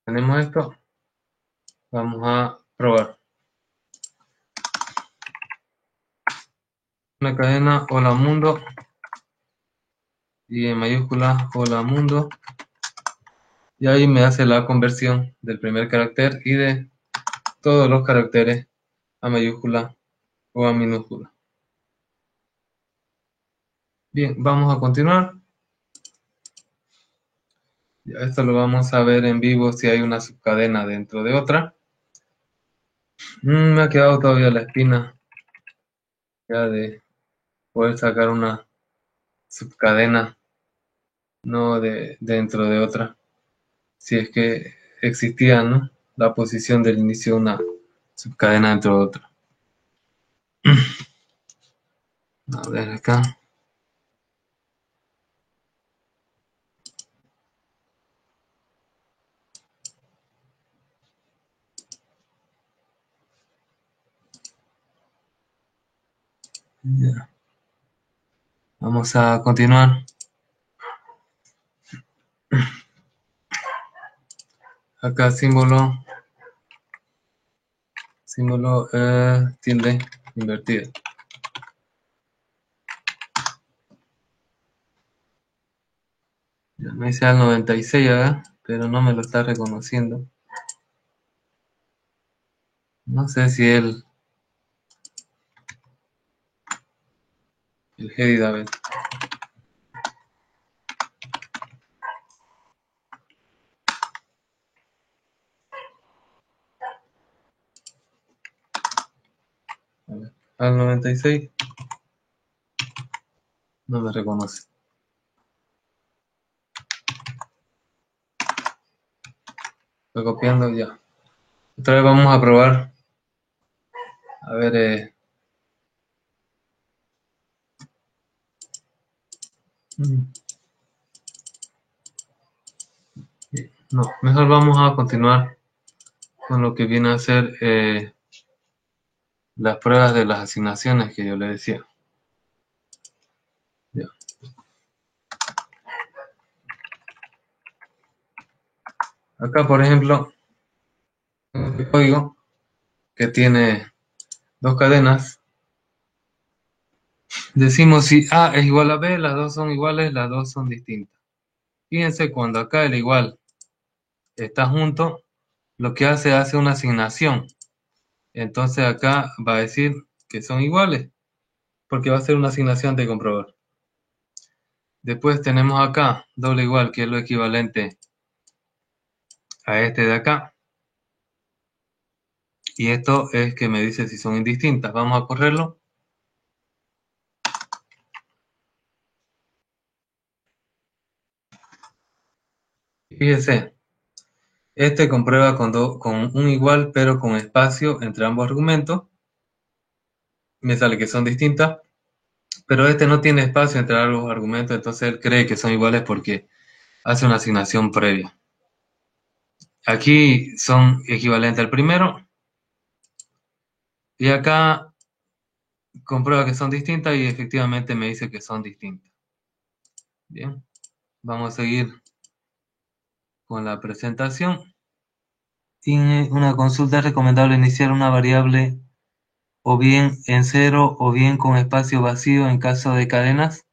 Tenemos esto. Vamos a probar. Una cadena hola mundo y en mayúscula hola mundo. Y ahí me hace la conversión del primer carácter y de todos los caracteres a mayúscula o a minúscula. Bien, vamos a continuar. Ya esto lo vamos a ver en vivo si hay una subcadena dentro de otra. Me ha quedado todavía la espina ya de poder sacar una subcadena, no dentro de otra. Si es que existía, ¿no? La posición del inicio de una subcadena dentro de otra. A ver acá. Ya. Vamos a continuar. Acá símbolo tilde invertido. Ya me dice al 96 acá, pero no me lo está reconociendo. No sé si el Hedy David. A ver, al 96 no me reconoce. Estoy copiando ya. Otra vez vamos a probar. A ver, no, mejor vamos a continuar con lo que viene a ser las pruebas de las asignaciones que yo le decía. Ya. Acá, por ejemplo, el código que tiene dos cadenas. Decimos si A es igual a B, las dos son iguales, las dos son distintas. Fíjense, cuando acá el igual está junto, lo que hace una asignación. Entonces acá va a decir que son iguales, porque va a ser una asignación de comprobar. Después tenemos acá doble igual, que es lo equivalente a este de acá. Y esto es que me dice si son indistintas. Vamos a correrlo. Fíjense, este comprueba con un igual, pero con espacio entre ambos argumentos. Me sale que son distintas, pero este no tiene espacio entre ambos argumentos, entonces él cree que son iguales porque hace una asignación previa. Aquí son equivalentes al primero, y acá comprueba que son distintas y efectivamente me dice que son distintas. Bien, vamos a seguir con la presentación. En una consulta es recomendable iniciar una variable o bien en cero o bien con espacio vacío en caso de cadenas.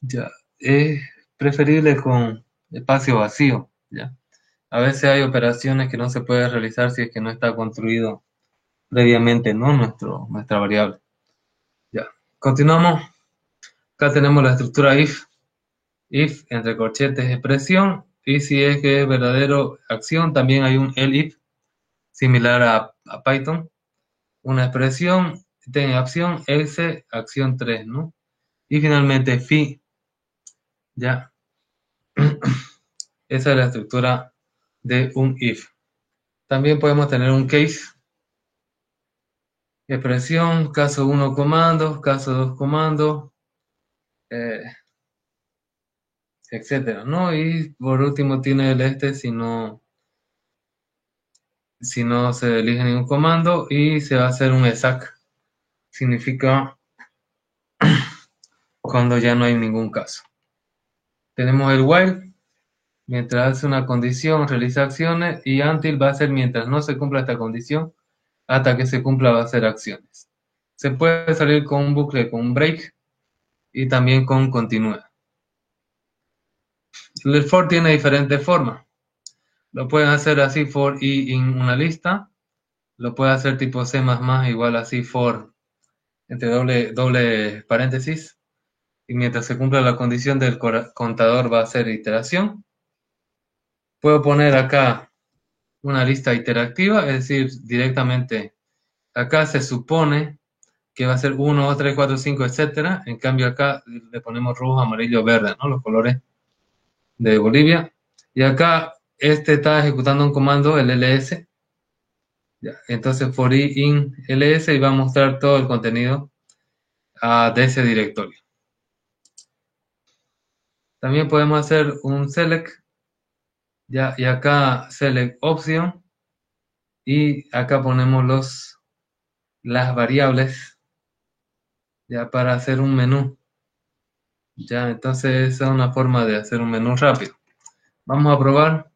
Ya, es preferible con espacio vacío. Ya. A veces hay operaciones que no se puede realizar si es que no está construido previamente, ¿no? Nuestra variable. Ya. Continuamos. Acá tenemos la estructura if entre corchetes expresión, y si es que es verdadero acción, también hay un elif similar a Python. Una expresión, tiene acción, else, acción 3, ¿no? Y finalmente fi, ya. Esa es la estructura de un if. También podemos tener un case, expresión, caso 1 comando, caso 2 comando, eh, etcétera, ¿no? Y por último tiene el si no se elige ningún comando, y se va a hacer un exact. Significa cuando ya no hay ningún caso. Tenemos el while, mientras hace una condición, realiza acciones, y until va a ser mientras no se cumpla esta condición, hasta que se cumpla va a hacer acciones. Se puede salir con un bucle, con un break, y también con continúa. El for tiene diferentes formas. Lo pueden hacer así, for i en una lista. Lo puede hacer tipo C++, igual así, for entre doble paréntesis. Y mientras se cumpla la condición del contador va a hacer iteración. Puedo poner acá una lista interactiva, es decir, directamente acá se supone que va a ser 1, 2, 3, 4, 5, etcétera. En cambio acá le ponemos rojo, amarillo, verde, ¿no? Los colores de Bolivia. Y acá este está ejecutando un comando, el ls. Ya, entonces for i in ls, y va a mostrar todo el contenido de ese directorio. También podemos hacer un select, ya, y acá select option, y acá ponemos las variables ya para hacer un menú. Ya, entonces esa es una forma de hacer un menú rápido. Vamos a probar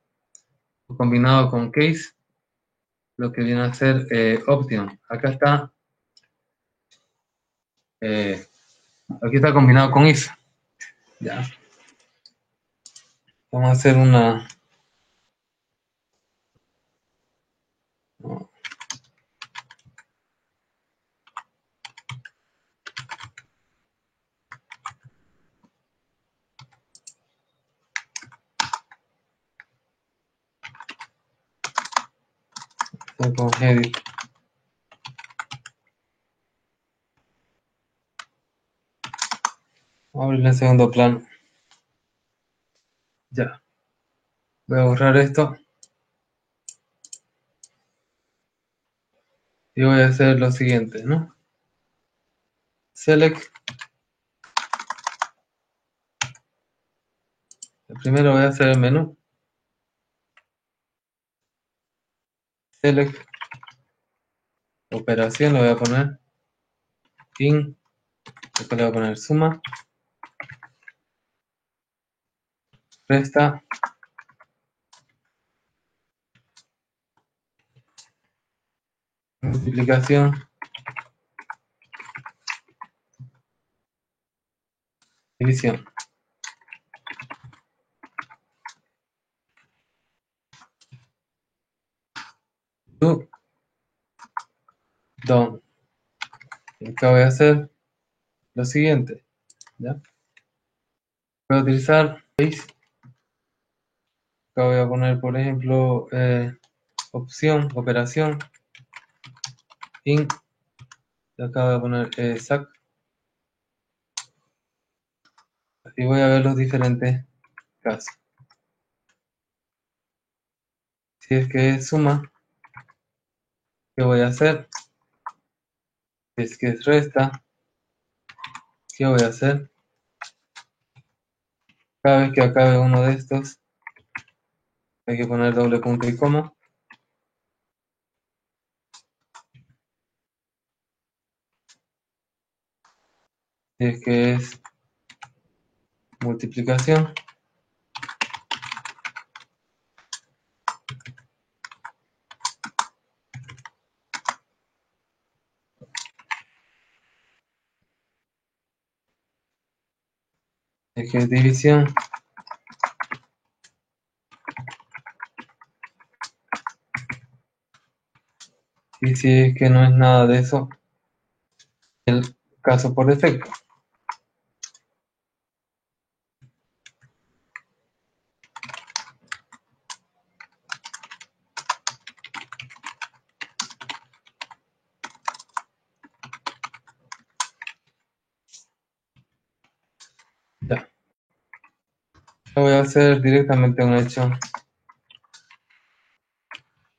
combinado con case, lo que viene a ser option. Acá está, eh, aquí está combinado con if. Ya, vamos a hacer una. No, con edit. Vamos a abrir en segundo plano. Ya, voy a borrar esto y voy a hacer lo siguiente, ¿no? Select. Primero voy a hacer el menú. Select. Operación, le voy a poner in. Después le voy a poner suma. Resta. Multiplicación. División. Do. Done. Y acá voy a hacer lo siguiente. ¿Ya? Voy a utilizar base. Acá voy a poner, por ejemplo, opción, operación, in. Y acá voy a poner sac. Y voy a ver los diferentes casos. Si es que es suma, ¿qué voy a hacer? Si es que es resta, ¿qué voy a hacer? Cada vez que acabe uno de estos, hay que poner doble punto y coma. Si es que es multiplicación, si es que es división, y si es que no es nada de eso, el caso por defecto. Ya. Lo voy a hacer directamente un hecho.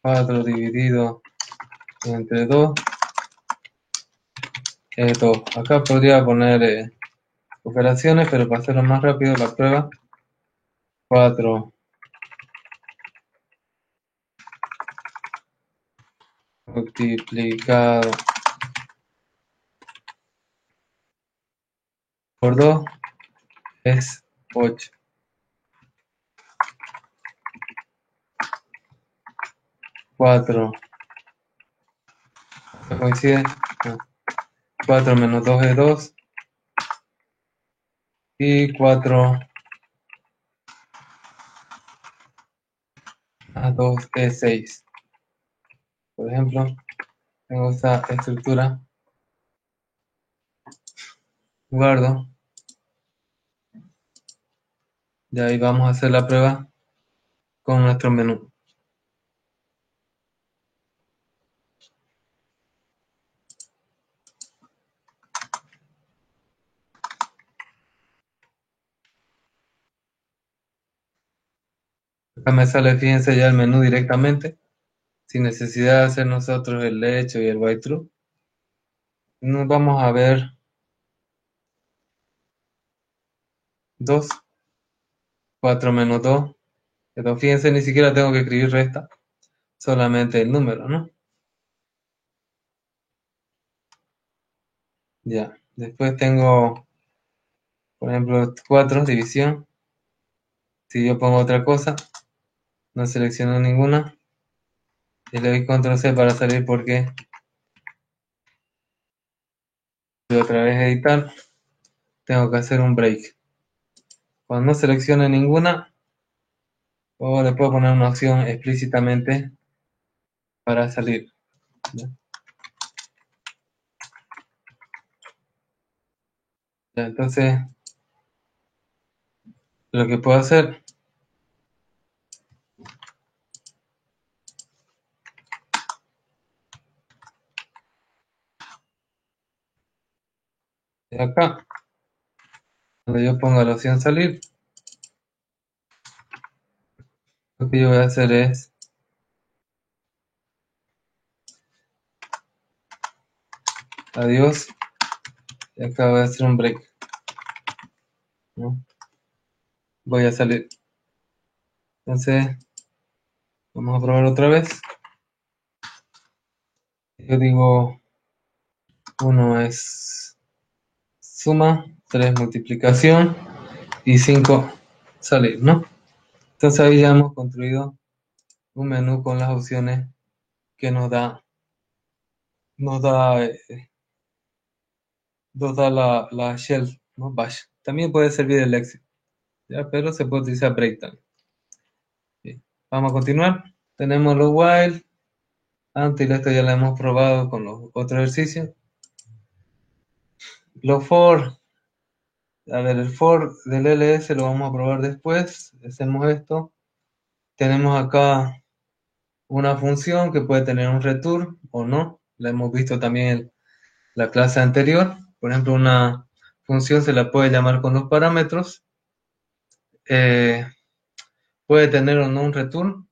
4 dividido entre 2 es 2. Acá podría poner operaciones, pero para hacerlo más rápido la prueba, 4 multiplicado por 2 es 8. 4 coincide. 4 menos 2 es 2. Y 4 a 2 es 6. Por ejemplo, tengo esta estructura. Guardo. Y ahí vamos a hacer la prueba con nuestro menú. Acá me sale, fíjense ya el menú directamente, sin necesidad de hacer nosotros el hecho y el while true. Nos vamos a ver 2, 4 menos 2. Pero fíjense, ni siquiera tengo que escribir resta, solamente el número, ¿no? Ya. Después tengo, por ejemplo, 4, división. Si yo pongo otra cosa, no selecciono ninguna. Y le doy control C para salir porque voy otra vez a editar. Tengo que hacer un break. Cuando no seleccione ninguna, o le puedo poner una opción explícitamente para salir. ¿Ya? Entonces, lo que puedo hacer es acá, donde yo pongo la opción salir, lo que yo voy a hacer es adiós, y acá voy a hacer un break, ¿no? Voy a salir. Entonces, vamos a probar otra vez. Yo digo, 1 es suma, 3 multiplicación y 5 salir, ¿no? Entonces ahí ya hemos construido un menú con las opciones que nos da, nos da la shell, ¿no? Bash. También puede servir el exit, ¿ya? Pero se puede utilizar break. Bien. Vamos a continuar. Tenemos los while. Antes esto ya lo hemos probado con los otros ejercicios. Los for. A ver, el for del ls lo vamos a probar después. Hacemos esto. Tenemos acá una función que puede tener un return o no. La hemos visto también en la clase anterior. Por ejemplo, una función se la puede llamar con los parámetros. Puede tener o no un return.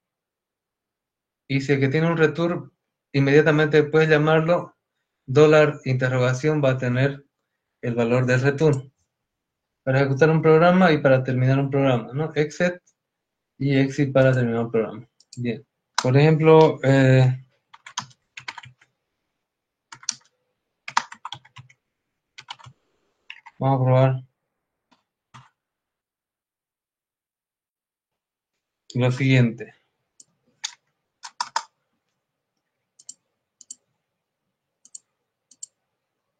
Y si el que tiene un return, inmediatamente puedes llamarlo $interrogación, va a tener el valor del return para ejecutar un programa y para terminar un programa, ¿no? Exit y exit para terminar un programa. Bien. Por ejemplo, vamos a probar lo siguiente.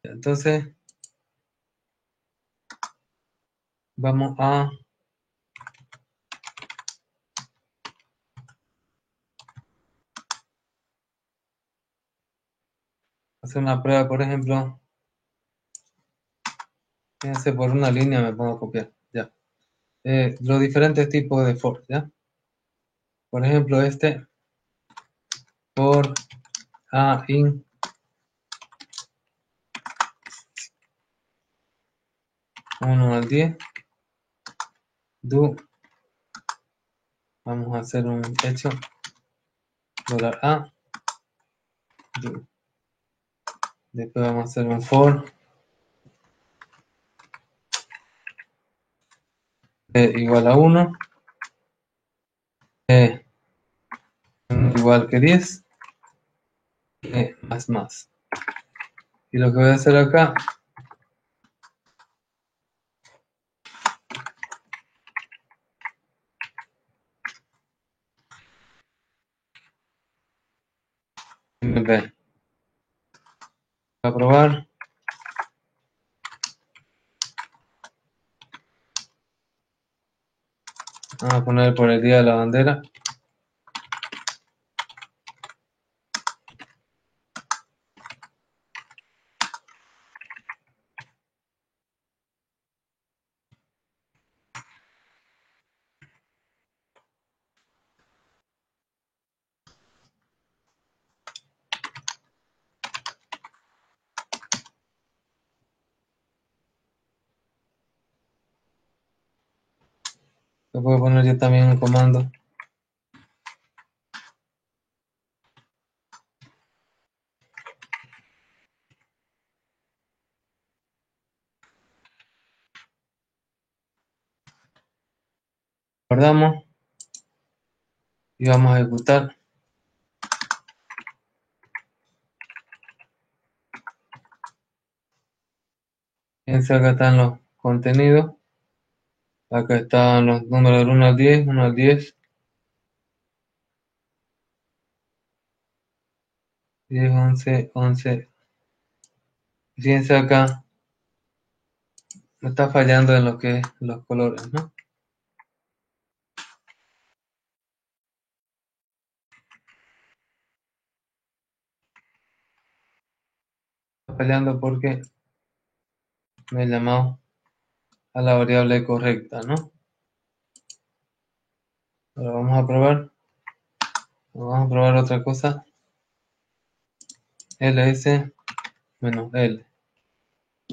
Entonces, vamos a hacer una prueba, por ejemplo, fíjense, por una línea me pongo a copiar, ya. Los diferentes tipos de for, ¿ya? Por ejemplo, este, for a in 1 al 10, do, vamos a hacer un hecho, $a, do. Después vamos a hacer un for igual a 1, igual que 10, más. Y lo que voy a hacer acá, voy a probar, vamos a poner por el día de la bandera. Le puedo poner yo también un comando. Guardamos y vamos a ejecutar. Fíjense, acá están los contenidos. Acá están los números del 1 al 10, 1 al 10, 10, 11, 11. Fíjense acá, me está fallando en lo que es los colores, ¿no? Está fallando porque me he llamado a la variable correcta, ¿no? Ahora vamos a probar otra cosa. ls menos L.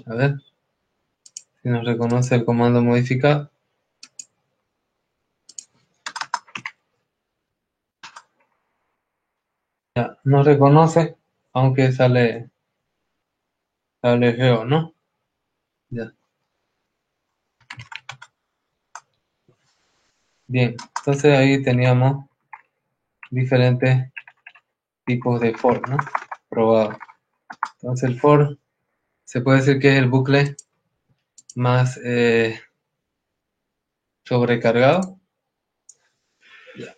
A ver si nos reconoce el comando modificar. Ya, no reconoce, aunque sale feo, ¿no? Ya. Bien, entonces ahí teníamos diferentes tipos de for, ¿no? Probado. Entonces el for se puede decir que es el bucle más sobrecargado. Ya.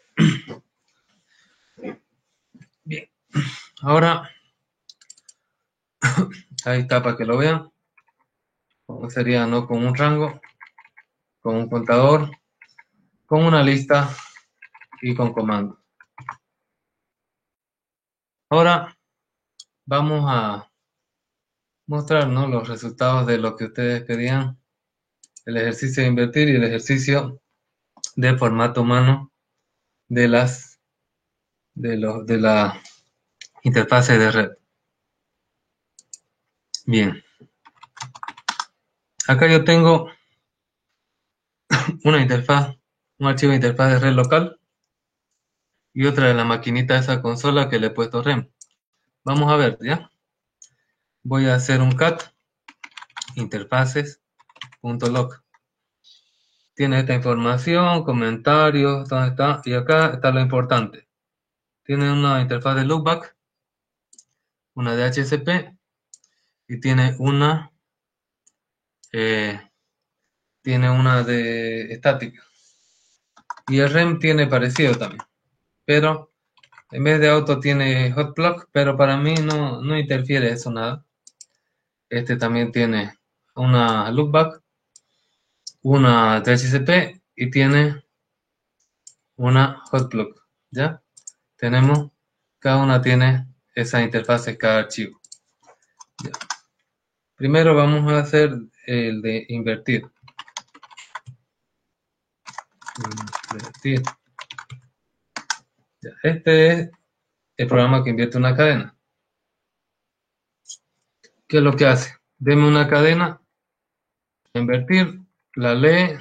Bien, ahora ahí está para que lo vean. Como sería, ¿no? Con un rango, con un contador, con una lista y con comandos. Ahora vamos a mostrar, ¿no? Los resultados de lo que ustedes pedían, el ejercicio de invertir y el ejercicio de formato humano de la interfase de red. Bien, acá yo tengo una interfaz, un archivo de interfaz de red local y otra de la maquinita de esa consola que le he puesto REM. Vamos a ver, ¿ya? Voy a hacer un cat interfaces.log. Tiene esta información, comentarios, ¿dónde está? Y acá está lo importante. Tiene una interfaz de loopback, una de HCP y eh, tiene una de estática. Y el REM tiene parecido también, pero en vez de auto tiene hotplug, pero para mí no interfiere eso nada. Este también tiene una loopback, una DHCP y tiene una hotplug. ¿Ya? Cada una tiene esa interfaz de cada archivo. ¿Ya? Primero vamos a hacer el de invertir. Ya, este es el programa que invierte una cadena. ¿Qué es lo que hace? Deme una cadena, invertir, la lee,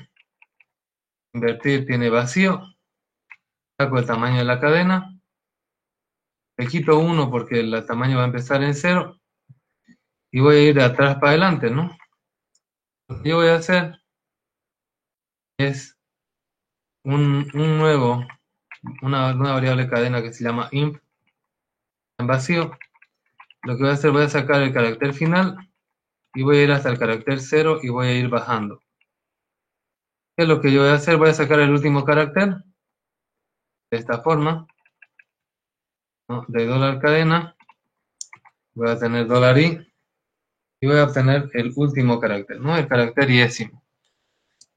invertir tiene vacío, saco el tamaño de la cadena, le quito 1 porque el tamaño va a empezar en 0 y voy a ir de atrás para adelante, ¿no? Lo que yo voy a hacer es una nueva variable cadena que se llama imp en vacío. Lo que voy a hacer, voy a sacar el carácter final y voy a ir hasta el carácter 0 y voy a ir bajando. ¿Qué es lo que yo voy a hacer? Voy a sacar el último carácter de esta forma, ¿no? De dólar cadena, voy a tener $i y voy a obtener el último carácter, ¿no? El carácter iésimo,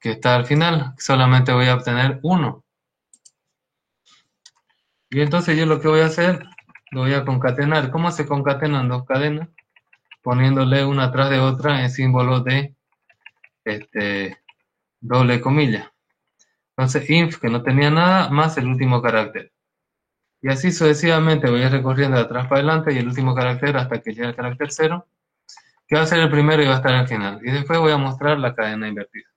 que está al final, solamente voy a obtener 1. Y entonces yo lo que voy a hacer, lo voy a concatenar. ¿Cómo se concatenan dos cadenas? Poniéndole una atrás de otra en símbolo de doble comilla. Entonces inf, que no tenía nada, más el último carácter. Y así sucesivamente voy a ir recorriendo de atrás para adelante y el último carácter hasta que llegue al carácter 0, que va a ser el primero y va a estar al final. Y después voy a mostrar la cadena invertida.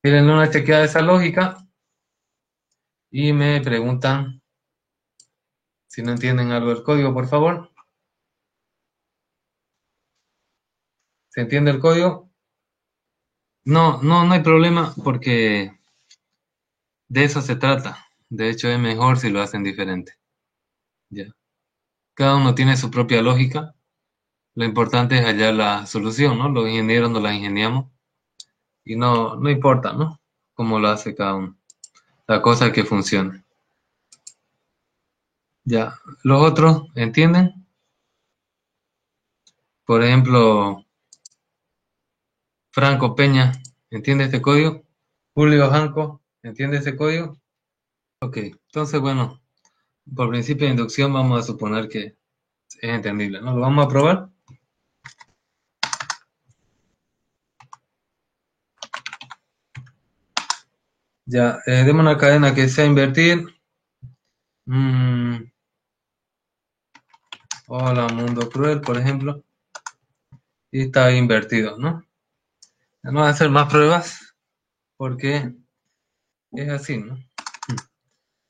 Tienen una chequeada de esa lógica y me preguntan si no entienden algo del código, por favor. ¿Se entiende el código? No hay problema porque de eso se trata. De hecho, es mejor si lo hacen diferente. Ya. Cada uno tiene su propia lógica. Lo importante es hallar la solución, ¿no? Los ingenieros nos la ingeniamos y no importa, ¿no? Cómo lo hace cada uno. La cosa es que funcione. Ya, los otros, ¿entienden? Por ejemplo, Franco Peña, ¿entiende este código? Julio Janco, ¿entiende ese código? Ok, entonces, bueno, por principio de inducción vamos a suponer que es entendible, ¿no? ¿Lo vamos a probar? Ya, demos una cadena que sea invertir. Hola, mundo cruel, por ejemplo. Y está invertido, ¿no? Ya no voy a hacer más pruebas porque es así, ¿no?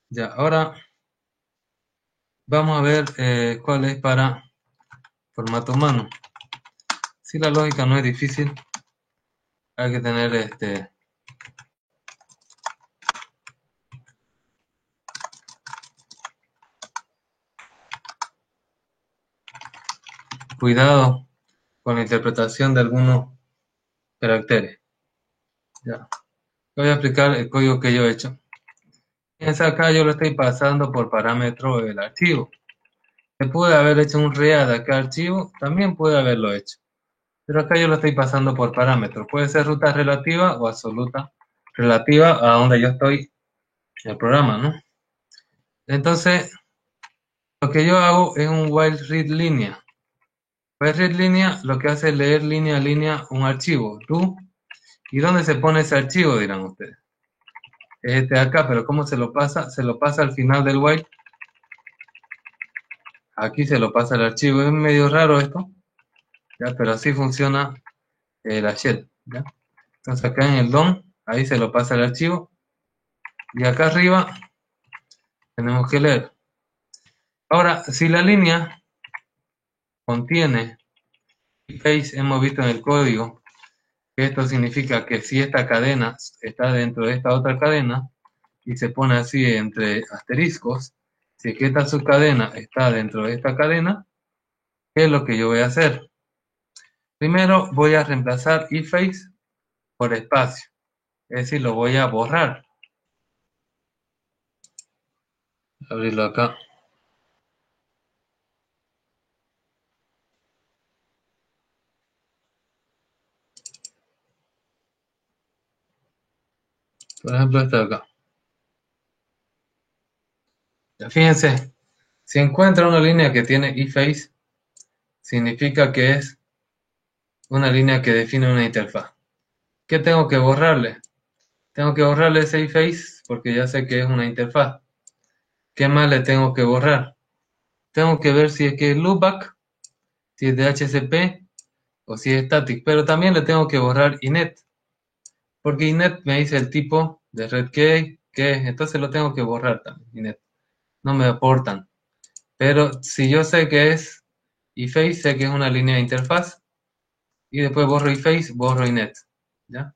Ya, ahora vamos a ver cuál es para formato humano. Si la lógica no es difícil, hay que tener cuidado con la interpretación de algunos caracteres. Ya. Voy a explicar el código que yo he hecho. Fíjense acá, yo lo estoy pasando por parámetro del archivo. Se puede haber hecho un read de acá archivo, también puede haberlo hecho. Pero acá yo lo estoy pasando por parámetro. Puede ser ruta relativa o absoluta relativa a donde yo estoy en el programa, ¿no? Entonces, lo que yo hago es un while read línea. While read línea lo que hace es leer línea a línea un archivo. ¿Tú? ¿Y dónde se pone ese archivo? Dirán ustedes. Es este de acá, pero ¿cómo se lo pasa? Se lo pasa al final del while. Aquí se lo pasa el archivo. Es medio raro esto, ¿ya? Pero así funciona la shell, ¿ya? Entonces acá en el DOM, ahí se lo pasa el archivo. Y acá arriba tenemos que leer. Ahora, si la línea contiene face, hemos visto en el código que esto significa que si esta cadena está dentro de esta otra cadena y se pone así entre asteriscos, si es que esta subcadena está dentro de esta cadena, ¿qué es lo que yo voy a hacer? Primero voy a reemplazar ifrace por espacio, es decir, lo voy a borrar. Abrirlo acá. Por ejemplo, este de acá. Ya, fíjense, si encuentra una línea que tiene ifrace, significa que es una línea que define una interfaz. ¿Qué tengo que borrarle? Tengo que borrarle ese ifrace porque ya sé que es una interfaz. ¿Qué más le tengo que borrar? Tengo que ver si es que es loopback, si es de HCP o si es static. Pero también le tengo que borrar init, porque init me dice el tipo de red que es. Entonces lo tengo que borrar también, init. No me aportan. Pero si yo sé que es ifrace, sé que es una línea de interfaz. Y después borro ifrace, borro init. ¿Ya?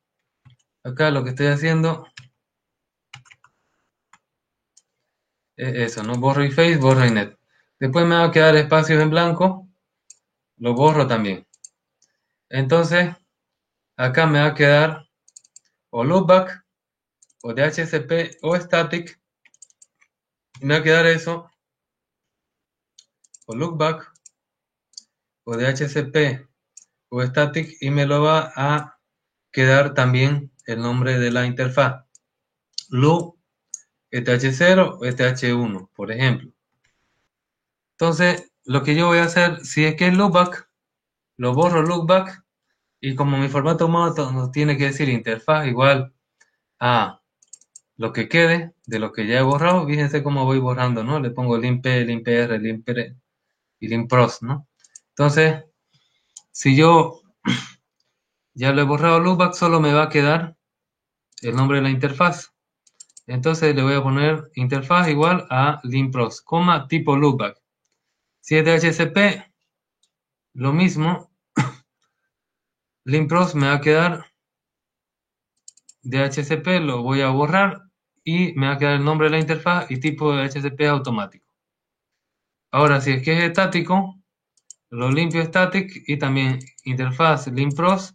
Acá lo que estoy haciendo es eso, ¿no? Borro ifrace, borro init. Después me va a quedar espacios en blanco, lo borro también. Entonces, acá me va a quedar o loopback, o DHCP, o static. Me va a quedar eso, o loopback, o DHCP, o static, y me lo va a quedar también el nombre de la interfaz. Loop, STH0 o STH1, por ejemplo. Entonces, lo que yo voy a hacer, si es que es loopback, lo borro loopback, y como mi formato mono nos tiene que decir interfaz igual a lo que quede de lo que ya he borrado, fíjense cómo voy borrando, ¿no? Le pongo limp, limpr, limpr y limpros, ¿no? Entonces, si yo ya lo he borrado loopback, solo me va a quedar el nombre de la interfaz. Entonces le voy a poner interfaz igual a limpros, coma, tipo loopback. Si es de HCP, lo mismo, limpros me va a quedar de HCP, lo voy a borrar y me va a quedar el nombre de la interfaz y tipo de HCP automático. Ahora, si es que es estático, lo limpio static y también interfaz limpros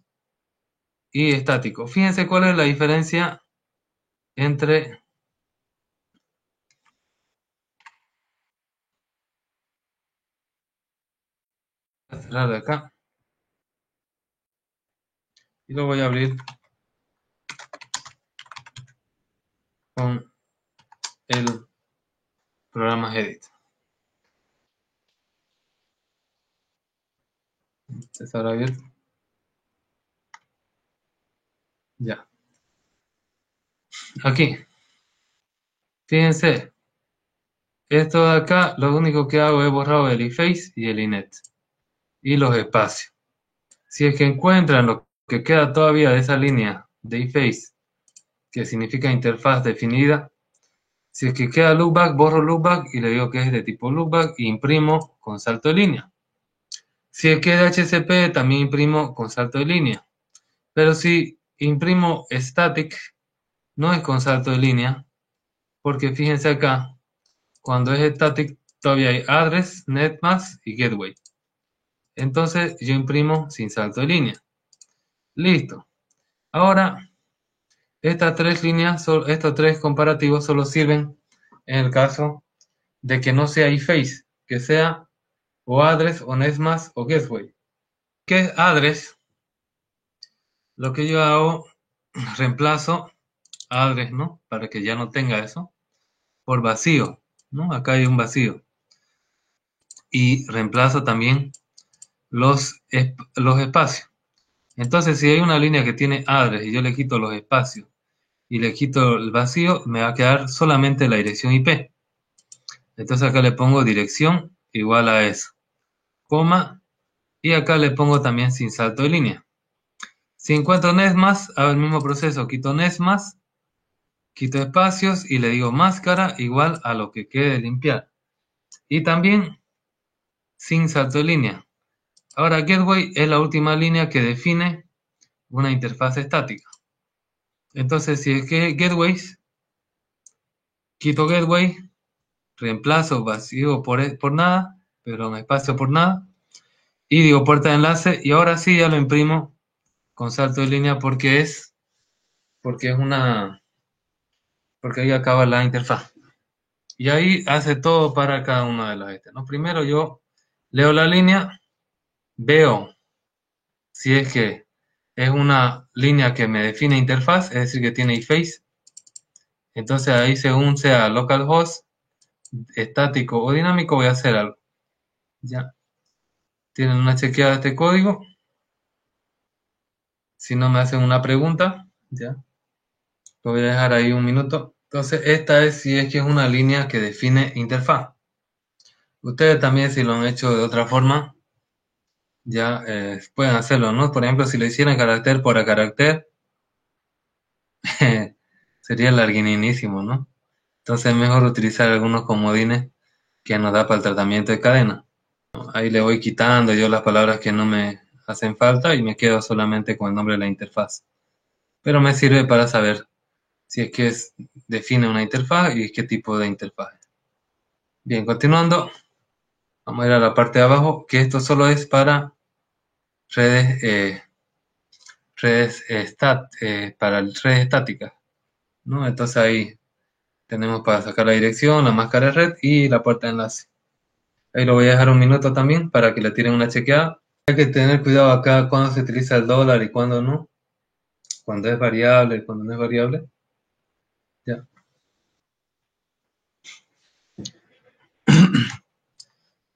y estático. Fíjense cuál es la diferencia entre cerrar de acá y lo voy a abrir con el programa Edit. ¿Se estará abierto? Ya. Aquí. Fíjense. Esto de acá, lo único que hago es borrar el iFace y el iNet. Y los espacios. Si es que encuentran lo que queda todavía de esa línea de iFace, que significa interfaz definida, si es que queda loopback, borro loopback y le digo que es de tipo loopback y imprimo con salto de línea. Si es que es de HCP, también imprimo con salto de línea. Pero si imprimo static, no es con salto de línea, porque fíjense acá, cuando es static todavía hay address, netmask y gateway. Entonces yo imprimo sin salto de línea. Listo. Ahora, estas tres líneas, estos tres comparativos solo sirven en el caso de que no sea iFace, que sea o address o netmask o gateway. ¿Qué es address? Lo que yo hago, reemplazo address, ¿no? Para que ya no tenga eso, por vacío, ¿no? Acá hay un vacío. Y reemplazo también los espacios. Entonces, si hay una línea que tiene address y yo le quito los espacios y le quito el vacío, me va a quedar solamente la dirección IP. Entonces acá le pongo dirección igual a eso, coma, y acá le pongo también sin salto de línea. Si encuentro netmask, hago el mismo proceso, quito netmask, quito espacios y le digo máscara igual a lo que quede de limpiar. Y también sin salto de línea. Ahora gateway es la última línea que define una interfaz estática. Entonces si es que gateways, quito gateway, reemplazo vacío por nada, pero espacio por nada, y digo puerta de enlace, y ahora sí ya lo imprimo con salto de línea porque ahí acaba la interfaz. Y ahí hace todo para cada una de las ¿no? Primero yo leo la línea, veo si es que es una línea que me define interfaz, es decir, que tiene iFace. Entonces ahí según sea localhost, estático o dinámico, voy a hacer algo. Ya. Tienen una chequeada de este código. Si no me hacen una pregunta, ya. Lo voy a dejar ahí un minuto. Entonces, esta es si es que es una línea que define interfaz. Ustedes también, si lo han hecho de otra forma, ya pueden hacerlo, ¿no? Por ejemplo, si lo hicieran carácter por carácter, sería larguinísimo, ¿no? Entonces, es mejor utilizar algunos comodines que nos da para el tratamiento de cadena. Ahí le voy quitando yo las palabras que no me hacen falta y me quedo solamente con el nombre de la interfaz. Pero me sirve para saber si es que define una interfaz y qué tipo de interfaz. Bien, continuando, vamos a ir a la parte de abajo, que esto solo es para redes, para redes estáticas, ¿no? Entonces ahí tenemos para sacar la dirección, la máscara de red y la puerta de enlace. Ahí lo voy a dejar un minuto también para que le tiren una chequeada. Hay que tener cuidado acá cuando se utiliza el dólar y cuando no, cuando es variable y cuando no es variable. Ya.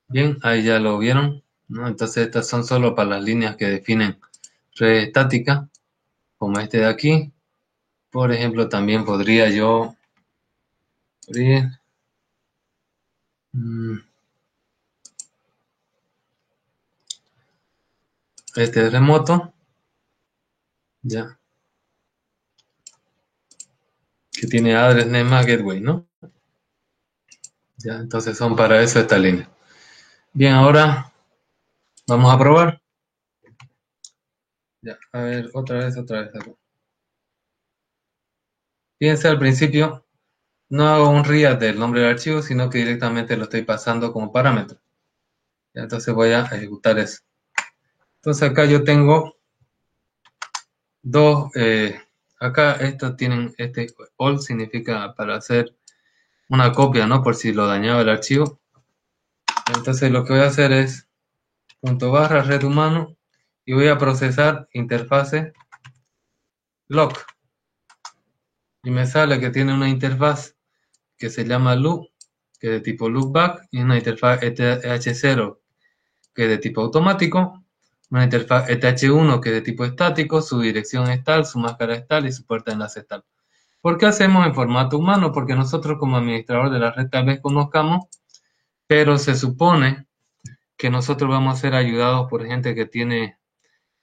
Bien, ahí ya lo vieron, ¿no? Entonces estas son solo para las líneas que definen red estática, como este de aquí. Por ejemplo, también podría yo abrir este remoto, ya, que tiene address name gateway, ¿no? Ya, entonces son para eso esta línea. Bien, ahora vamos a probar. Ya, a ver, otra vez acá. Fíjense al principio, no hago un read del nombre del archivo, sino que directamente lo estoy pasando como parámetro. Ya, entonces voy a ejecutar eso. Entonces acá yo tengo dos, acá estos tienen, este all significa para hacer una copia, ¿no? Por si lo dañaba el archivo. Entonces lo que voy a hacer es .barra red humano y voy a procesar interfase lock. Y me sale que tiene una interfaz que se llama loop, que es de tipo loopback, y una interfaz ETH0 que es de tipo automático, una interfaz ETH1 que es de tipo estático, su dirección es tal, su máscara es tal y su puerta de enlace es tal. ¿Por qué hacemos en formato humano? Porque nosotros como administrador de la red tal vez conozcamos, pero se supone que nosotros vamos a ser ayudados por gente que tiene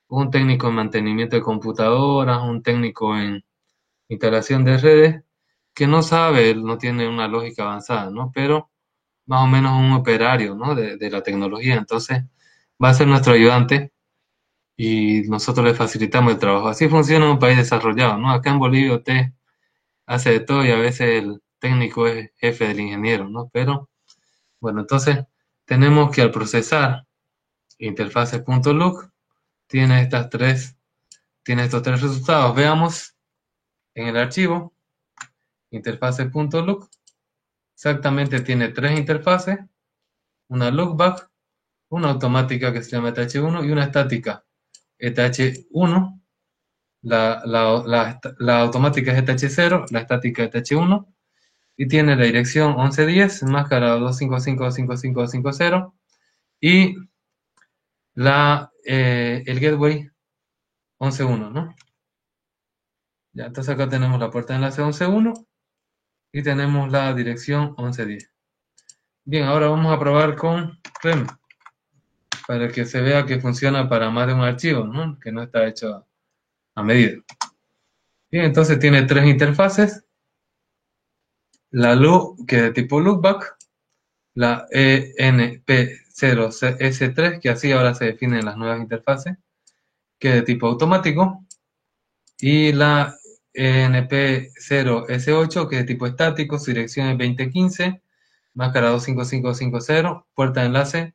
un técnico en mantenimiento de computadoras, un técnico en instalación de redes, que no sabe, no tiene una lógica avanzada, ¿no? Pero más o menos un operario, ¿no? De la tecnología. Entonces, va a ser nuestro ayudante y nosotros le facilitamos el trabajo. Así funciona en un país desarrollado, ¿no? Acá en Bolivia usted hace de todo y a veces el técnico es jefe del ingeniero, ¿no? Pero, bueno, entonces tenemos que al procesar interfaces.look tiene tiene estos tres resultados. Veamos en el archivo interfaces.look. Exactamente tiene tres interfaces, una lookback, una automática que se llama ETH1 y una estática ETH1. La automática es ETH0, la estática ETH1 y tiene la dirección 1110, máscara 255.255.250 y el gateway 11.1, ¿no? Ya, entonces acá tenemos la puerta de enlace 11.1 y tenemos la dirección 11.10. Bien, ahora vamos a probar con REM para que se vea que funciona para más de un archivo, ¿no? Que no está hecho a medida. Bien, entonces tiene tres interfaces. La loop, que es de tipo loopback, la ENP0S3, que así ahora se definen las nuevas interfaces, que es de tipo automático, y la ENP0S8, que es de tipo estático, su dirección es 2015, máscara 255.250, puerta de enlace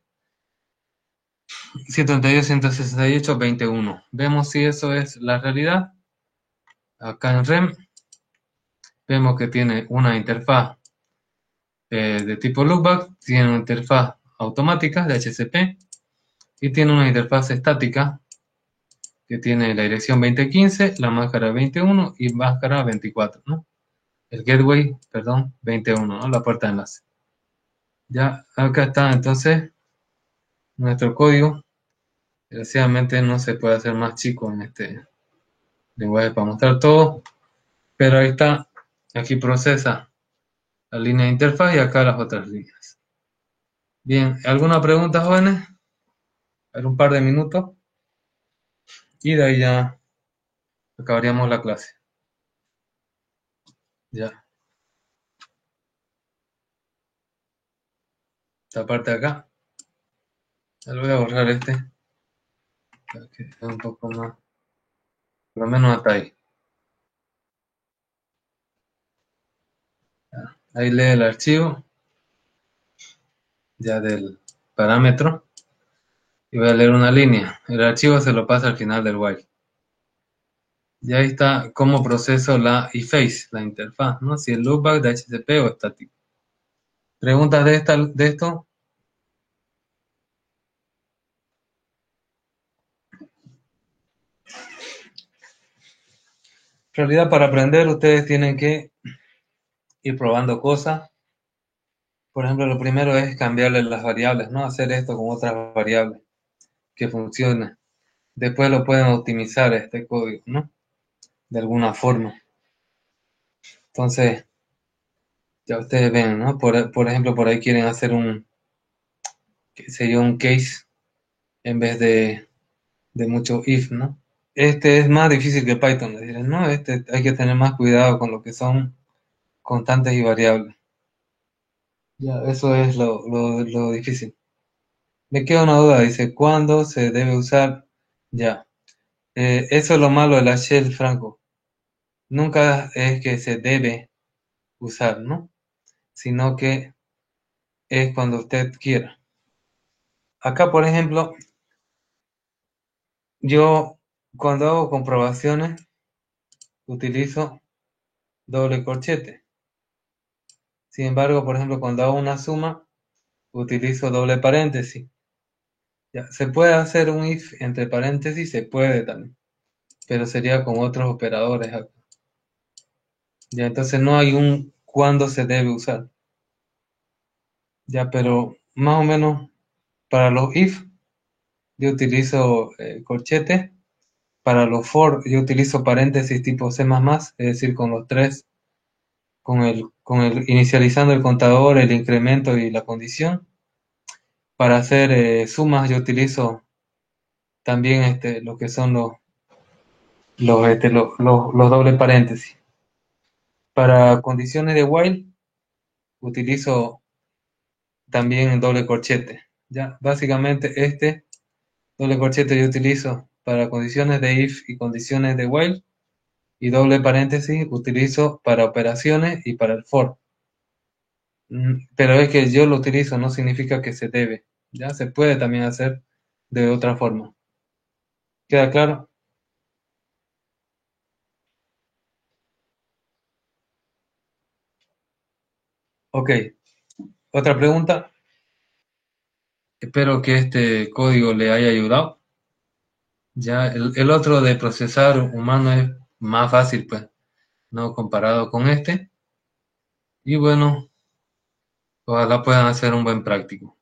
132.168.21. Vemos si eso es la realidad. Acá en REM vemos que tiene una interfaz de tipo loopback, tiene una interfaz automática de HCP y tiene una interfaz estática que tiene la dirección 2015, la máscara 21 y máscara 24, ¿no? El gateway, perdón, 21, ¿no? La puerta de enlace. Ya, acá está entonces nuestro código. Desgraciadamente no se puede hacer más chico en este lenguaje para mostrar todo, pero ahí está. Aquí procesa la línea de interfaz y acá las otras líneas. Bien, ¿alguna pregunta, jóvenes? A ver, un par de minutos y de ahí ya acabaríamos la clase. Ya, esta parte de acá. Ya lo voy a borrar para que sea un poco más, por lo menos hasta ahí. Ya, ahí lee el archivo ya del parámetro y voy a leer una línea. El archivo se lo pasa al final del while. Y ahí está cómo proceso la eFace, la interfaz, ¿no? Si el loopback de HTTP o estático. ¿Preguntas de esto? En realidad, para aprender, ustedes tienen que ir probando cosas. Por ejemplo, lo primero es cambiarle las variables, ¿no? Hacer esto con otras variables que funcionen. Después lo pueden optimizar este código, ¿no? De alguna forma. Entonces, ya ustedes ven, ¿no? Por ejemplo, por ahí quieren hacer que sería un case en vez de mucho if, ¿no? Este es más difícil que Python, le dirán, ¿no? Este hay que tener más cuidado con lo que son constantes y variables. Ya, eso es lo difícil. Me queda una duda, dice, ¿cuándo se debe usar? Ya, eso es lo malo de la shell, Franco. Nunca es que se debe usar, ¿no? Sino que es cuando usted quiera. Acá, por ejemplo, yo cuando hago comprobaciones utilizo doble corchete. Sin embargo, por ejemplo, cuando hago una suma, utilizo doble paréntesis. Ya, se puede hacer un if entre paréntesis, se puede también, pero sería con otros operadores acá. Ya, entonces no hay un cuándo se debe usar. Ya, pero más o menos para los if yo utilizo corchete. Para los for yo utilizo paréntesis tipo C++, es decir, con los tres, con el inicializando el contador, el incremento y la condición. Para hacer sumas yo utilizo también lo que son los doble paréntesis. Para condiciones de while utilizo también el doble corchete. Ya, básicamente doble corchete yo utilizo para condiciones de if y condiciones de while, y doble paréntesis utilizo para operaciones y para el for. Pero es que yo lo utilizo, no significa que se debe. Ya se puede también hacer de otra forma. ¿Queda claro? Ok. Otra pregunta. Espero que este código le haya ayudado. Ya el otro de procesar humano es más fácil, pues, no comparado con este. Y bueno, ojalá puedan hacer un buen práctico.